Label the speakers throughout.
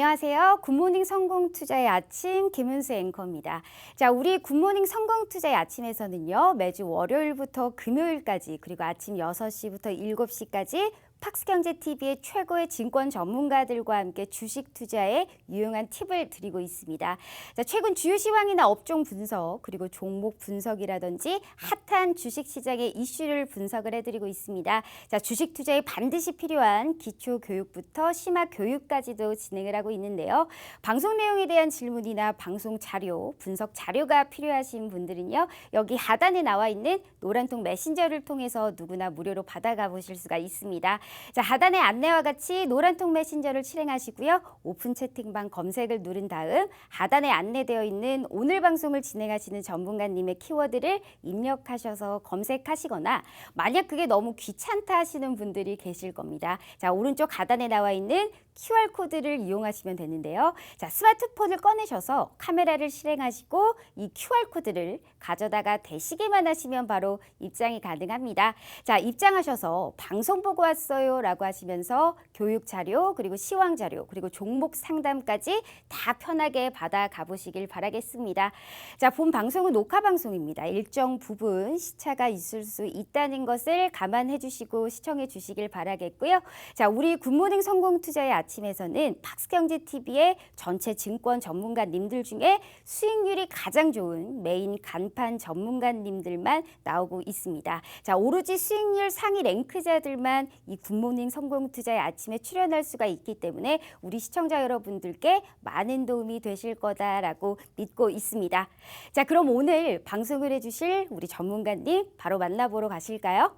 Speaker 1: 안녕하세요. 굿모닝 성공투자의 아침 김은수 앵커입니다. 자, 우리 굿모닝 성공투자의 아침에서는요. 매주 월요일부터 금요일까지 그리고 아침 6시부터 7시까지 팍스경제TV의 최고의 증권 전문가들과 함께 주식 투자에 유용한 팁을 드리고 있습니다. 자, 최근 주요 시황이나 업종 분석 그리고 종목 분석이라든지 핫한 주식 시장의 이슈를 분석을 해드리고 있습니다. 자, 주식 투자에 반드시 필요한 기초 교육부터 심화 교육까지도 진행을 하고 있는데요. 방송 내용에 대한 질문이나 방송 자료, 분석 자료가 필요하신 분들은요. 여기 하단에 나와 있는 노란통 메신저를 통해서 누구나 무료로 받아가 보실 수가 있습니다. 자, 하단의 안내와 같이 노란통 메신저를 실행하시고요. 오픈 채팅방 검색을 누른 다음 하단에 안내되어 있는 오늘 방송을 진행하시는 전문가님의 키워드를 입력하셔서 검색하시거나 만약 그게 너무 귀찮다 하시는 분들이 계실 겁니다. 자, 오른쪽 하단에 나와 있는 QR코드를 이용하시면 되는데요. 자, 스마트폰을 꺼내셔서 카메라를 실행하시고 이 QR코드를 가져다가 대시기만 하시면 바로 입장이 가능합니다. 자, 입장하셔서 방송 보고 왔어요 라고 하시면서 교육 자료 그리고 시황 자료 그리고 종목 상담까지 다 편하게 받아 가보시길 바라겠습니다. 자, 본 방송은 녹화 방송입니다. 일정 부분 시차가 있을 수 있다는 것을 감안해 주시고 시청해 주시길 바라겠고요. 자, 우리 굿모닝 성공투자의 아침에서는 팍스경제TV의 전체 증권 전문가님들 중에 수익률이 가장 좋은 메인 간판 전문가님들만 나오고 있습니다. 자, 오로지 수익률 상위 랭크자들만 이 굿모닝 성공투자의 아침에 출연할 수가 있기 때문에 우리 시청자 여러분들께 많은 도움이 되실 거다라고 믿고 있습니다. 자, 그럼 오늘 방송을 해주실 우리 전문가님 바로 만나보러 가실까요?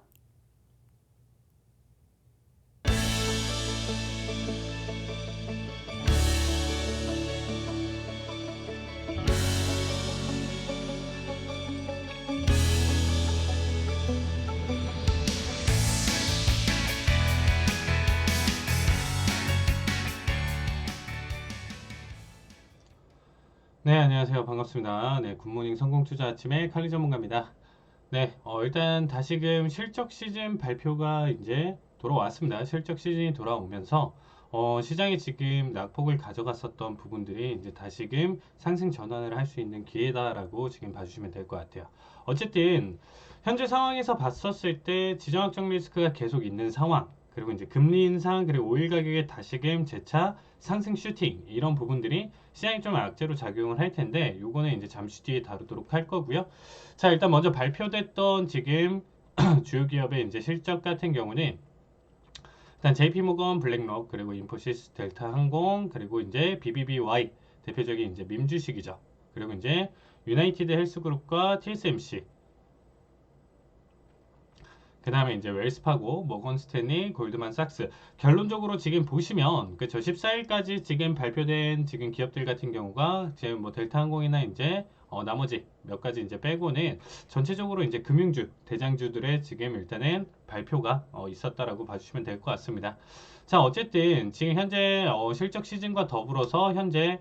Speaker 2: 네, 안녕하세요. 반갑습니다. 네, 굿모닝 성공투자 아침의 칼리 전문가입니다. 네, 일단 다시금 실적 시즌 발표가 이제 돌아왔습니다. 실적 시즌이 돌아오면서 시장이 지금 낙폭을 가져갔었던 부분들이 이제 다시금 상승 전환을 할 수 있는 기회다라고 지금 봐주시면 될 것 같아요. 어쨌든 현재 상황에서 봤었을 때 지정학적 리스크가 계속 있는 상황, 그리고 이제 금리 인상, 그리고 오일 가격의 다시금 재차 상승 슈팅 이런 부분들이 시장이 좀 악재로 작용을 할 텐데 요거는 이제 잠시 뒤에 다루도록 할 거고요. 자, 일단 먼저 발표됐던 지금 주요 기업의 이제 실적 같은 경우는 일단 JP모건, 블랙록, 그리고 인포시스, 델타항공, 그리고 이제 BBBY 대표적인 이제 밈 주식이죠. 그리고 이제 유나이티드 헬스그룹과 TSMC, 그 다음에 이제 웰스파고, 모건스탠리, 골드만삭스. 결론적으로 지금 보시면 그쵸, 14일까지 지금 발표된 지금 기업들 같은 경우가 지금 뭐 델타항공이나 이제 나머지 몇 가지 이제 빼고는 전체적으로 이제 금융주 대장주들의 지금 일단은 발표가 있었다라고 봐주시면 될 것 같습니다. 자, 어쨌든 지금 현재 실적 시즌과 더불어서 현재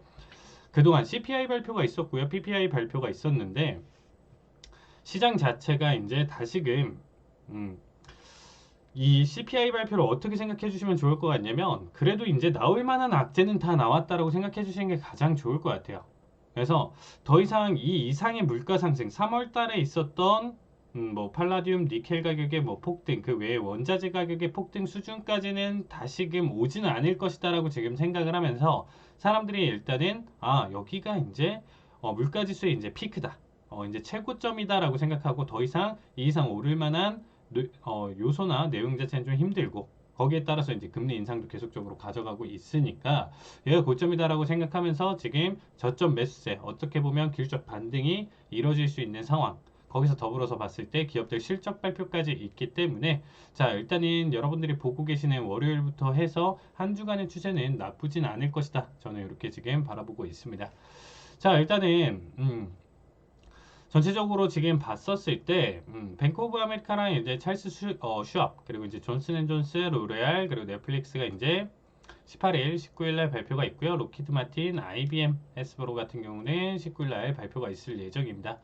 Speaker 2: 그동안 CPI 발표가 있었고요, PPI 발표가 있었는데 시장 자체가 이제 다시금 이 CPI 발표를 어떻게 생각해 주시면 좋을 것 같냐면 그래도 이제 나올 만한 악재는 다 나왔다라고 생각해 주시는 게 가장 좋을 것 같아요. 그래서 더 이상 이 이상의 물가 상승, 3월 달에 있었던 뭐 팔라디움, 니켈 가격의 뭐 폭등, 그 외에 원자재 가격의 폭등 수준까지는 다시금 오지는 않을 것이다라고 지금 생각을 하면서 사람들이 일단은 여기가 이제 물가 지수의 이제 피크다. 이제 최고점이다라고 생각하고 더 이상 이 이상 오를 만한 요소나 내용 자체는 좀 힘들고 거기에 따라서 이제 금리 인상도 계속적으로 가져가고 있으니까 얘가 고점이다라고 생각하면서 지금 저점 매수세, 어떻게 보면 길적 반등이 이루어질 수 있는 상황, 거기서 더불어서 봤을 때 기업들 실적 발표까지 있기 때문에 자, 일단은 여러분들이 보고 계시는 월요일부터 해서 한 주간의 추세는 나쁘진 않을 것이다, 저는 이렇게 지금 바라보고 있습니다. 자, 일단은 전체적으로 지금 봤었을 때 뱅크 오브 아메리카랑 이제 찰스 슈압, 그리고 이제 존슨앤존스, 로레알, 그리고 넷플릭스가 이제 18일, 19일 날 발표가 있고요. 로키드 마틴, IBM, 에스브로 같은 경우는 19일 날 발표가 있을 예정입니다.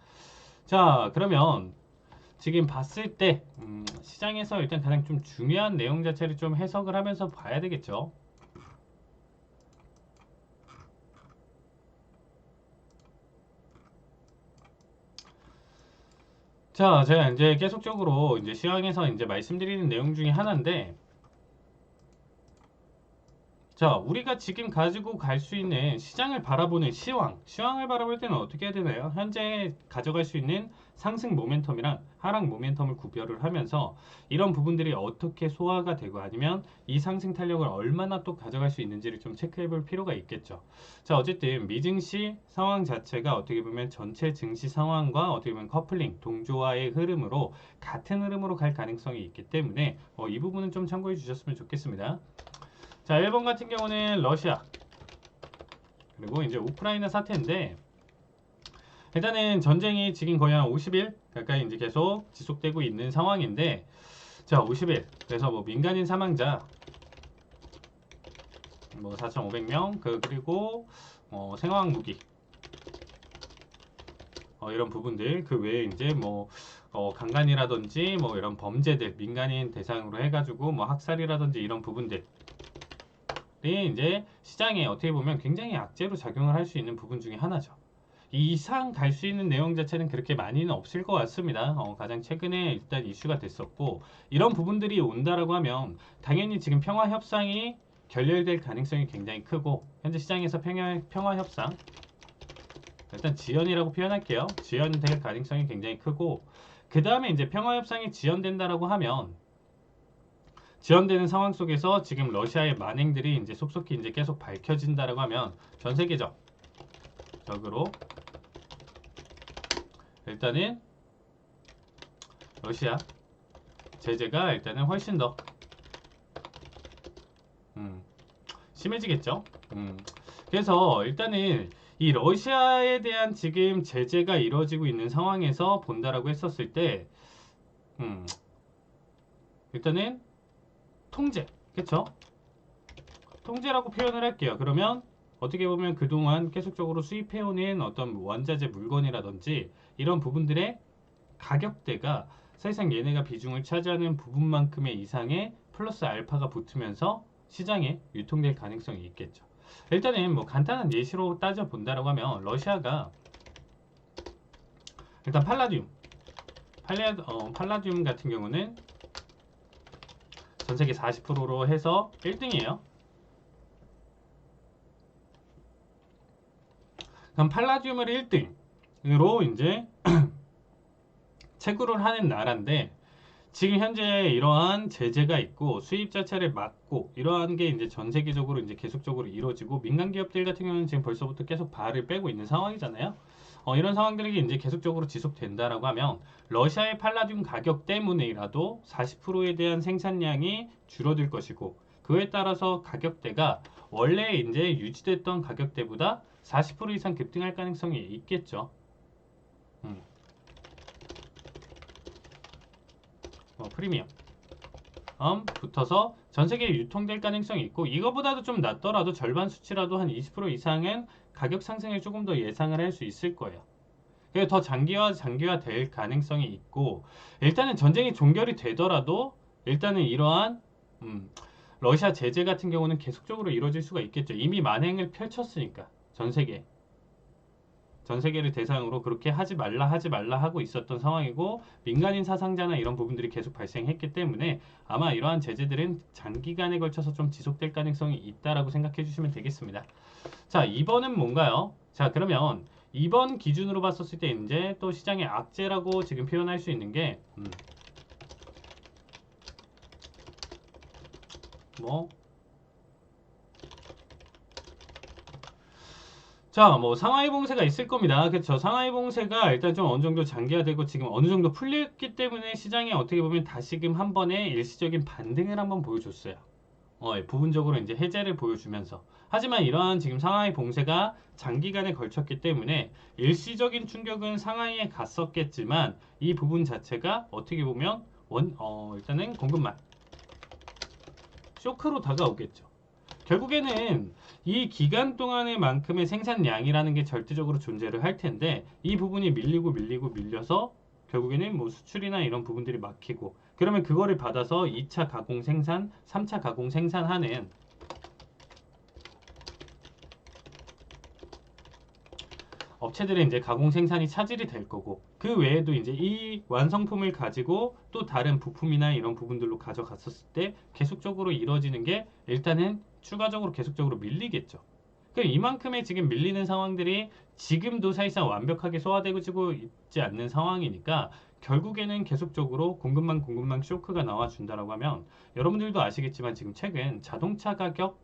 Speaker 2: 자, 그러면 지금 봤을 때 시장에서 일단 가장 좀 중요한 내용 자체를 좀 해석을 하면서 봐야 되겠죠. 자, 제가 이제 계속적으로 이제 시황에서 이제 말씀드리는 내용 중에 하나인데, 자, 우리가 지금 가지고 갈 수 있는 시장을 바라보는 시황을 바라볼 때는 어떻게 해야 되나요? 현재 가져갈 수 있는 상승 모멘텀이랑 하락 모멘텀을 구별을 하면서 이런 부분들이 어떻게 소화가 되고 아니면 이 상승 탄력을 얼마나 또 가져갈 수 있는지를 좀 체크해 볼 필요가 있겠죠. 자, 어쨌든 미증시 상황 자체가 어떻게 보면 전체 증시 상황과 어떻게 보면 커플링, 동조화의 흐름으로 같은 흐름으로 갈 가능성이 있기 때문에 이 부분은 좀 참고해 주셨으면 좋겠습니다. 자, 1번 같은 경우는 러시아 그리고 이제 우크라이나 사태인데, 일단은 전쟁이 지금 거의 한 50일 가까이 이제 계속 지속되고 있는 상황인데, 자, 50일 그래서 뭐 민간인 사망자 뭐 4,500명 그리고 생화학 무기 이런 부분들, 그 외에 이제 뭐 강간이라든지 뭐 이런 범죄들 민간인 대상으로 해가지고 뭐 학살이라든지 이런 부분들 이제 시장에 어떻게 보면 굉장히 악재로 작용을 할 수 있는 부분 중에 하나죠. 이 이상 갈 수 있는 내용 자체는 그렇게 많이는 없을 것 같습니다. 가장 최근에 일단 이슈가 됐었고, 이런 부분들이 온다라고 하면 당연히 지금 평화 협상이 결렬될 가능성이 굉장히 크고, 현재 시장에서 평화 협상 일단 지연이라고 표현할게요. 지연될 가능성이 굉장히 크고, 그 다음에 이제 평화 협상이 지연된다라고 하면 지연되는 상황 속에서 지금 러시아의 만행들이 이제 속속히 이제 계속 밝혀진다라고 하면 전 세계적으로 일단은 러시아 제재가 일단은 훨씬 더 심해지겠죠. 그래서 일단은 이 러시아에 대한 지금 제재가 이루어지고 있는 상황에서 본다라고 했었을 때 일단은 통제, 그쵸? 통제라고 표현을 할게요. 그러면 어떻게 보면 그동안 계속적으로 수입해오는 어떤 원자재 물건이라든지 이런 부분들의 가격대가 사실상 얘네가 비중을 차지하는 부분만큼의 이상의 플러스 알파가 붙으면서 시장에 유통될 가능성이 있겠죠. 일단은 뭐 간단한 예시로 따져본다라고 하면 러시아가 일단 팔라듐 같은 경우는 전 세계 40%로 해서 1등이에요. 그럼 팔라듐을 1등으로 이제 채굴을 하는 나라인데, 지금 현재 이러한 제재가 있고 수입 자체를 막고 이러한 게 이제 전 세계적으로 이제 계속적으로 이루어지고, 민간 기업들 같은 경우는 지금 벌써부터 계속 발을 빼고 있는 상황이잖아요. 이런 상황들이 이제 계속적으로 지속된다라고 하면 러시아의 팔라듐 가격 때문에라도 40%에 대한 생산량이 줄어들 것이고, 그에 따라서 가격대가 원래 이제 유지됐던 가격대보다 40% 이상 급등할 가능성이 있겠죠. 프리미엄 붙어서 전 세계에 유통될 가능성이 있고, 이거보다도 좀 낮더라도 절반 수치라도 한 20% 이상은 가격 상승을 조금 더 예상을 할 수 있을 거예요. 그래서 더 장기화 될 가능성이 있고, 일단은 전쟁이 종결이 되더라도 일단은 이러한 러시아 제재 같은 경우는 계속적으로 이루어질 수가 있겠죠. 이미 만행을 펼쳤으니까 전 세계를 대상으로 그렇게 하지 말라 하고 있었던 상황이고, 민간인 사상자나 이런 부분들이 계속 발생했기 때문에 아마 이러한 제재들은 장기간에 걸쳐서 좀 지속될 가능성이 있다라고 생각해 주시면 되겠습니다. 자, 2번은 뭔가요? 자, 그러면 2번 기준으로 봤었을 때 이제 또 시장의 악재라고 지금 표현할 수 있는 게 자, 뭐 상하이 봉쇄가 있을 겁니다. 그렇죠. 상하이 봉쇄가 일단 좀 어느 정도 장기화되고 지금 어느 정도 풀렸기 때문에 시장이 어떻게 보면 다시금 한 번의 일시적인 반등을 한번 보여줬어요. 부분적으로 이제 해제를 보여주면서. 하지만 이러한 지금 상하이 봉쇄가 장기간에 걸쳤기 때문에 일시적인 충격은 상하이에 갔었겠지만, 이 부분 자체가 어떻게 보면 일단은 공급만 쇼크로 다가오겠죠. 결국에는 이 기간 동안의 만큼의 생산량이라는 게 절대적으로 존재를 할 텐데, 이 부분이 밀려서 결국에는 뭐 수출이나 이런 부분들이 막히고, 그러면 그거를 받아서 2차 가공 생산, 3차 가공 생산하는 업체들의 이제 가공 생산이 차질이 될 거고, 그 외에도 이제 이 완성품을 가지고 또 다른 부품이나 이런 부분들로 가져갔었을 때 계속적으로 이루어지는 게 일단은 추가적으로 계속적으로 밀리겠죠. 그럼 이만큼의 지금 밀리는 상황들이 지금도 사실상 완벽하게 소화되고 있지 않는 상황이니까 결국에는 계속적으로 공급망 쇼크가 나와준다라고 하면, 여러분들도 아시겠지만 지금 최근 자동차 가격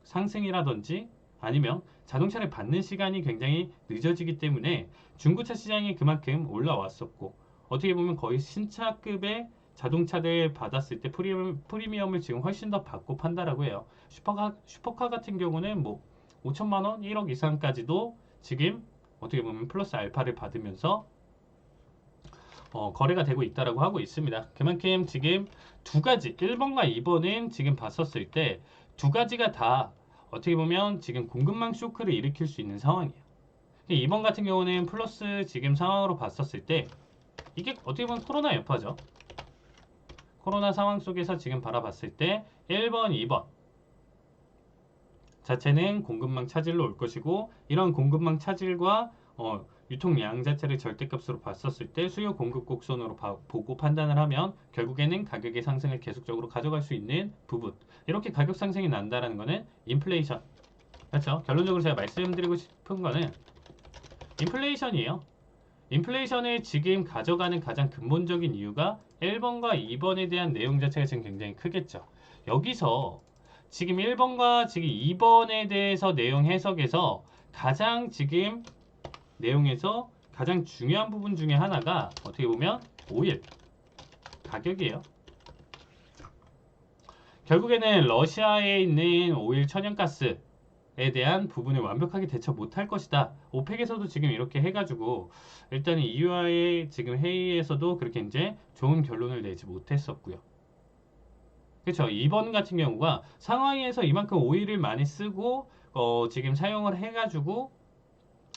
Speaker 2: 상승이라든지 아니면 자동차를 받는 시간이 굉장히 늦어지기 때문에 중고차 시장이 그만큼 올라왔었고, 어떻게 보면 거의 신차급의 자동차들 받았을 때 프리미엄을 지금 훨씬 더 받고 판다라고 해요. 슈퍼카 같은 경우는 뭐 5천만 원, 1억 이상까지도 지금 어떻게 보면 플러스 알파를 받으면서 거래가 되고 있다라고 하고 있습니다. 그만큼 지금 두 가지, 1번과 2번은 지금 봤었을 때 두 가지가 다 어떻게 보면 지금 공급망 쇼크를 일으킬 수 있는 상황이에요. 2번 같은 경우는 플러스 지금 상황으로 봤었을 때 이게 어떻게 보면 코로나 여파죠. 코로나 상황 속에서 지금 바라봤을 때 1번, 2번 자체는 공급망 차질로 올 것이고, 이런 공급망 차질과 유통량 자체를 절대값으로 봤었을 때 수요 공급 곡선으로 보고 판단을 하면 결국에는 가격의 상승을 계속적으로 가져갈 수 있는 부분, 이렇게 가격 상승이 난다라는 거는 인플레이션, 그렇죠? 결론적으로 제가 말씀드리고 싶은 거는 인플레이션이에요. 인플레이션을 지금 가져가는 가장 근본적인 이유가 1번과 2번에 대한 내용 자체가 지금 굉장히 크겠죠. 여기서 지금 1번과 지금 2번에 대해서 내용 해석에서 가장 지금 내용에서 가장 중요한 부분 중에 하나가 어떻게 보면 오일 가격이에요. 결국에는 러시아에 있는 오일 천연가스에 대한 부분을 완벽하게 대처 못할 것이다. 오펙에서도 지금 이렇게 해가지고 일단 EU와의 지금 회의에서도 그렇게 이제 좋은 결론을 내지 못했었고요. 그렇죠. 2번 같은 경우가 상하이에서 이만큼 오일을 많이 쓰고 지금 사용을 해가지고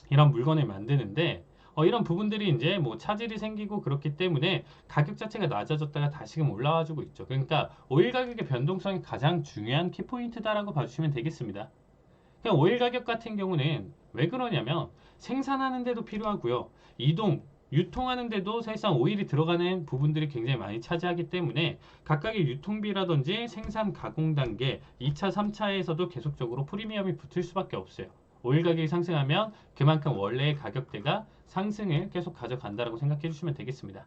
Speaker 2: 이런 물건을 만드는데 이런 부분들이 이제 뭐 차질이 생기고 그렇기 때문에 가격 자체가 낮아졌다가 다시금 올라와주고 있죠. 그러니까 오일 가격의 변동성이 가장 중요한 키포인트다라고 봐주시면 되겠습니다. 그냥 오일 가격 같은 경우는 왜 그러냐면 생산하는 데도 필요하고요. 유통하는 데도 사실상 오일이 들어가는 부분들이 굉장히 많이 차지하기 때문에 각각의 유통비라든지 생산 가공 단계 2차, 3차에서도 계속적으로 프리미엄이 붙을 수밖에 없어요. 오일 가격이 상승하면 그만큼 원래의 가격대가 상승을 계속 가져간다라고 생각해 주시면 되겠습니다.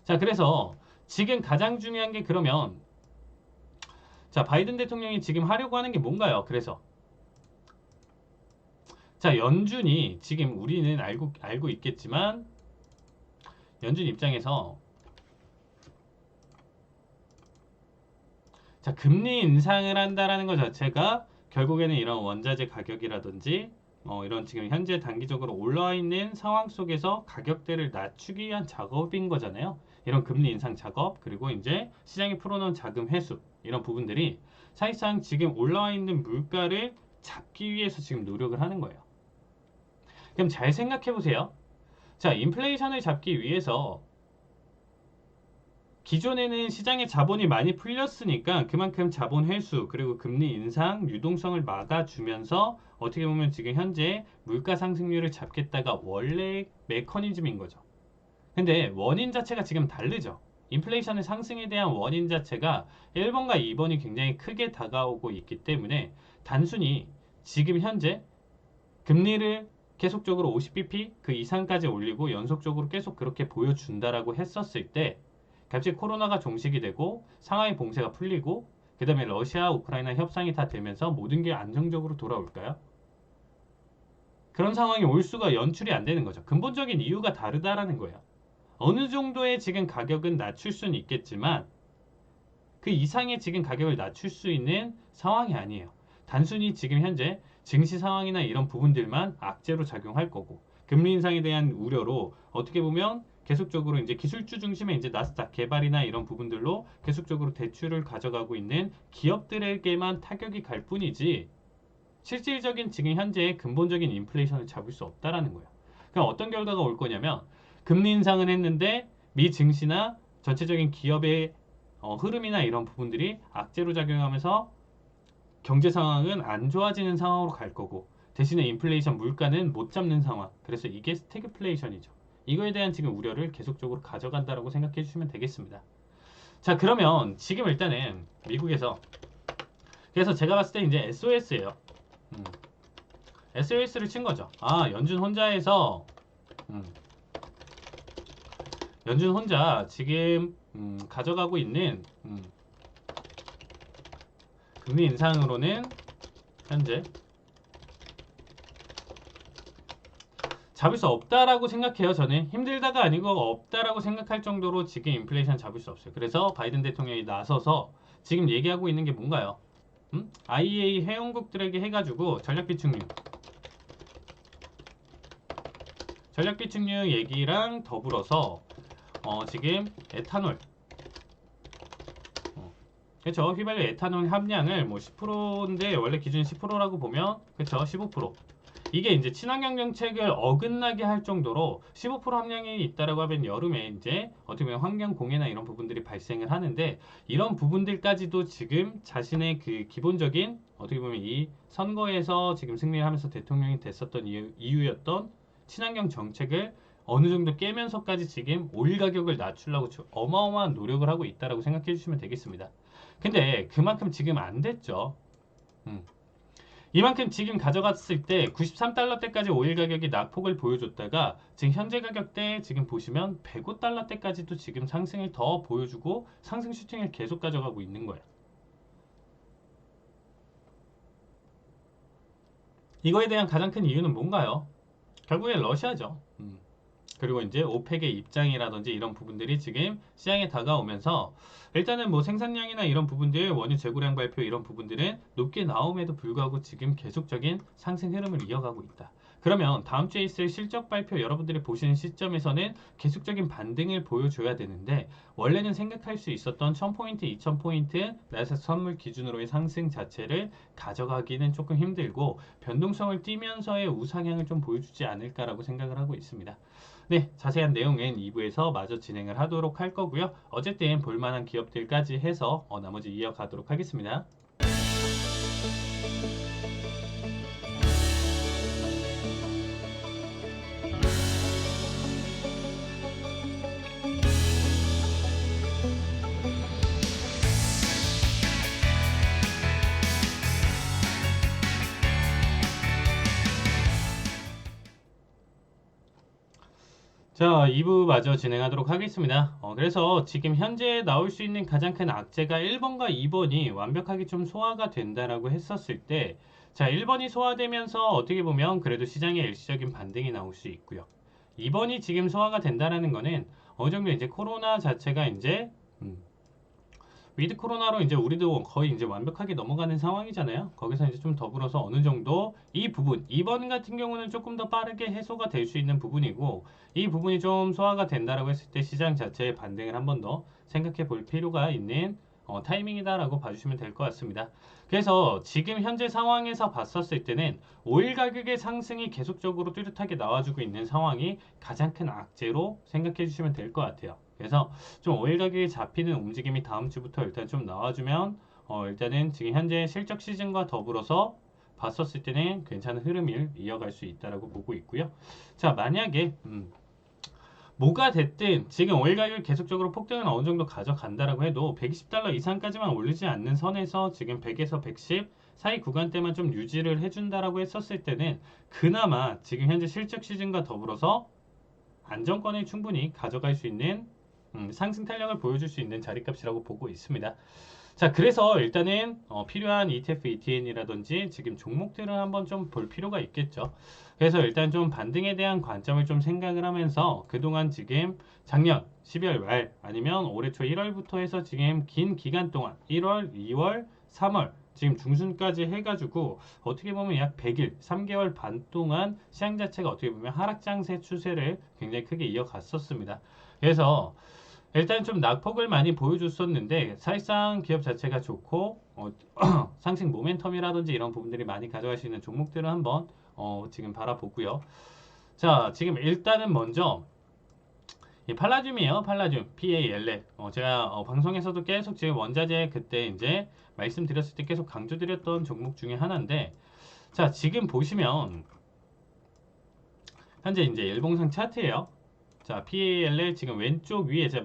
Speaker 2: 자, 그래서 지금 가장 중요한 게 그러면 자, 바이든 대통령이 지금 하려고 하는 게 뭔가요? 그래서 자, 연준이 지금 우리는 알고 있겠지만 연준 입장에서 자, 금리 인상을 한다라는 것 자체가 결국에는 이런 원자재 가격이라든지 이런 지금 현재 단기적으로 올라와 있는 상황 속에서 가격대를 낮추기 위한 작업인 거잖아요. 이런 금리 인상 작업, 그리고 이제 시장에 풀어놓은 자금 회수, 이런 부분들이 사실상 지금 올라와 있는 물가를 잡기 위해서 지금 노력을 하는 거예요. 그럼 잘 생각해 보세요. 자, 인플레이션을 잡기 위해서 기존에는 시장에 자본이 많이 풀렸으니까 그만큼 자본 회수 그리고 금리 인상 유동성을 막아주면서 어떻게 보면 지금 현재 물가 상승률을 잡겠다가 원래 메커니즘인 거죠. 근데 원인 자체가 지금 다르죠. 인플레이션의 상승에 대한 원인 자체가 1번과 2번이 굉장히 크게 다가오고 있기 때문에 단순히 지금 현재 금리를 계속적으로 50bp 그 이상까지 올리고 연속적으로 계속 그렇게 보여준다라고 했었을 때 갑자기 코로나가 종식이 되고 상하이 봉쇄가 풀리고 그 다음에 러시아, 우크라이나 협상이 다 되면서 모든 게 안정적으로 돌아올까요? 그런 상황이 올 수가 연출이 안 되는 거죠. 근본적인 이유가 다르다라는 거예요. 어느 정도의 지금 가격은 낮출 수는 있겠지만 그 이상의 지금 가격을 낮출 수 있는 상황이 아니에요. 단순히 지금 현재 증시 상황이나 이런 부분들만 악재로 작용할 거고, 금리 인상에 대한 우려로 어떻게 보면 계속적으로 이제 기술주 중심의 이제 나스닥 개발이나 이런 부분들로 계속적으로 대출을 가져가고 있는 기업들에게만 타격이 갈 뿐이지 실질적인 지금 현재의 근본적인 인플레이션을 잡을 수 없다라는 거예요. 그럼 어떤 결과가 올 거냐면 금리 인상을 했는데 미 증시나 전체적인 기업의 흐름이나 이런 부분들이 악재로 작용하면서 경제 상황은 안 좋아지는 상황으로 갈 거고, 대신에 인플레이션 물가는 못 잡는 상황. 그래서 이게 스태그플레이션이죠. 이거에 대한 지금 우려를 계속적으로 가져간다라고 생각해 주시면 되겠습니다. 자, 그러면 지금 일단은 미국에서, 그래서 제가 봤을 때 이제 SOS예요. SOS를 친 거죠. 아, 연준 혼자해서 연준 혼자 지금 가져가고 있는 금리 인상으로는 현재 잡을 수 없다라고 생각해요. 저는 힘들다가 아니고 없다라고 생각할 정도로 지금 인플레이션 잡을 수 없어요. 그래서 바이든 대통령이 나서서 지금 얘기하고 있는 게 뭔가요? IEA 회원국들에게 해가지고 전력 비축유 얘기랑 더불어서 지금 에탄올, 그렇죠. 휘발유 에탄올 함량을 뭐 10%인데 원래 기준 10%라고 보면, 그렇죠, 15%. 이게 이제 친환경 정책을 어긋나게 할 정도로 15% 함량이 있다라고 하면 여름에 이제 어떻게 보면 환경 공해나 이런 부분들이 발생을 하는데, 이런 부분들까지도 지금 자신의 그 기본적인 어떻게 보면 이 선거에서 지금 승리를 하면서 대통령이 됐었던 이유였던 친환경 정책을 어느 정도 깨면서까지 지금 오일 가격을 낮추려고 어마어마한 노력을 하고 있다라고 생각해 주시면 되겠습니다. 근데 그만큼 지금 안 됐죠. 이만큼 지금 가져갔을 때 93달러대까지 오일 가격이 낙폭을 보여줬다가 지금 현재 가격대 지금 보시면 105달러대까지도 지금 상승을 더 보여주고 상승 슈팅을 계속 가져가고 있는 거예요. 이거에 대한 가장 큰 이유는 뭔가요? 결국엔 러시아죠. 그리고 이제 오펙의 입장이라든지 이런 부분들이 지금 시장에 다가오면서 일단은 뭐 생산량이나 이런 부분들, 원유 재고량 발표 이런 부분들은 높게 나옴에도 불구하고 지금 계속적인 상승 흐름을 이어가고 있다. 그러면 다음 주에 있을 실적 발표 여러분들이 보시는 시점에서는 계속적인 반등을 보여줘야 되는데, 원래는 생각할 수 있었던 1000포인트, 2000포인트 나스닥 선물 기준으로의 상승 자체를 가져가기는 조금 힘들고 변동성을 띠면서의 우상향을 좀 보여주지 않을까라고 생각을 하고 있습니다. 네, 자세한 내용은 2부에서 마저 진행을 하도록 할 거고요. 어쨌든 볼만한 기업들까지 해서 나머지 이어가도록 하겠습니다. 자, 2부 마저 진행하도록 하겠습니다. 그래서 지금 현재 나올 수 있는 가장 큰 악재가 1번과 2번이 완벽하게 좀 소화가 된다라고 했었을 때, 자, 1번이 소화되면서 어떻게 보면 그래도 시장에 일시적인 반등이 나올 수 있고요. 2번이 지금 소화가 된다라는 거는 어느 정도 이제 코로나 자체가 이제 위드 코로나로 이제 우리도 거의 이제 완벽하게 넘어가는 상황이잖아요. 거기서 이제 좀 더불어서 어느 정도 이 부분, 2번 같은 경우는 조금 더 빠르게 해소가 될 수 있는 부분이고, 이 부분이 좀 소화가 된다라고 했을 때 시장 자체의 반등을 한 번 더 생각해 볼 필요가 있는 타이밍이다라고 봐주시면 될 것 같습니다. 그래서 지금 현재 상황에서 봤었을 때는 오일 가격의 상승이 계속적으로 뚜렷하게 나와주고 있는 상황이 가장 큰 악재로 생각해 주시면 될 것 같아요. 그래서 좀 오일 가격이 잡히는 움직임이 다음 주부터 일단 좀 나와주면 일단은 지금 현재 실적 시즌과 더불어서 봤었을 때는 괜찮은 흐름을 이어갈 수 있다라고 보고 있고요. 자, 만약에 뭐가 됐든 지금 오일 가격이 계속적으로 폭등을 어느 정도 가져간다라고 해도 120달러 이상까지만 올리지 않는 선에서 지금 100에서 110 사이 구간대만 좀 유지를 해준다라고 했었을 때는 그나마 지금 현재 실적 시즌과 더불어서 안정권을 충분히 가져갈 수 있는 상승 탄력을 보여줄 수 있는 자리값이라고 보고 있습니다. 자, 그래서 일단은 필요한 ETF, ETN이라든지 지금 종목들을 한번 좀 볼 필요가 있겠죠. 그래서 일단 좀 반등에 대한 관점을 좀 생각을 하면서 그동안 지금 작년 12월 말 아니면 올해 초 1월부터 해서 지금 긴 기간 동안 1월, 2월, 3월 지금 중순까지 해가지고 어떻게 보면 약 100일, 3개월 반 동안 시장 자체가 어떻게 보면 하락장세 추세를 굉장히 크게 이어갔었습니다. 그래서 일단 좀 낙폭을 많이 보여줬었는데 사실상 기업 자체가 좋고 상승 모멘텀이라든지 이런 부분들이 많이 가져갈 수 있는 종목들을 한번 지금 바라보고요. 자, 지금 일단은 먼저 이 팔라듐이에요. 팔라듐 PALL. 제가 방송에서도 계속 지금 원자재 그때 이제 말씀드렸을 때 계속 강조드렸던 종목 중에 하나인데, 자, 지금 보시면 현재 이제 일봉상 차트예요. 자, PALL 지금 왼쪽 위에 제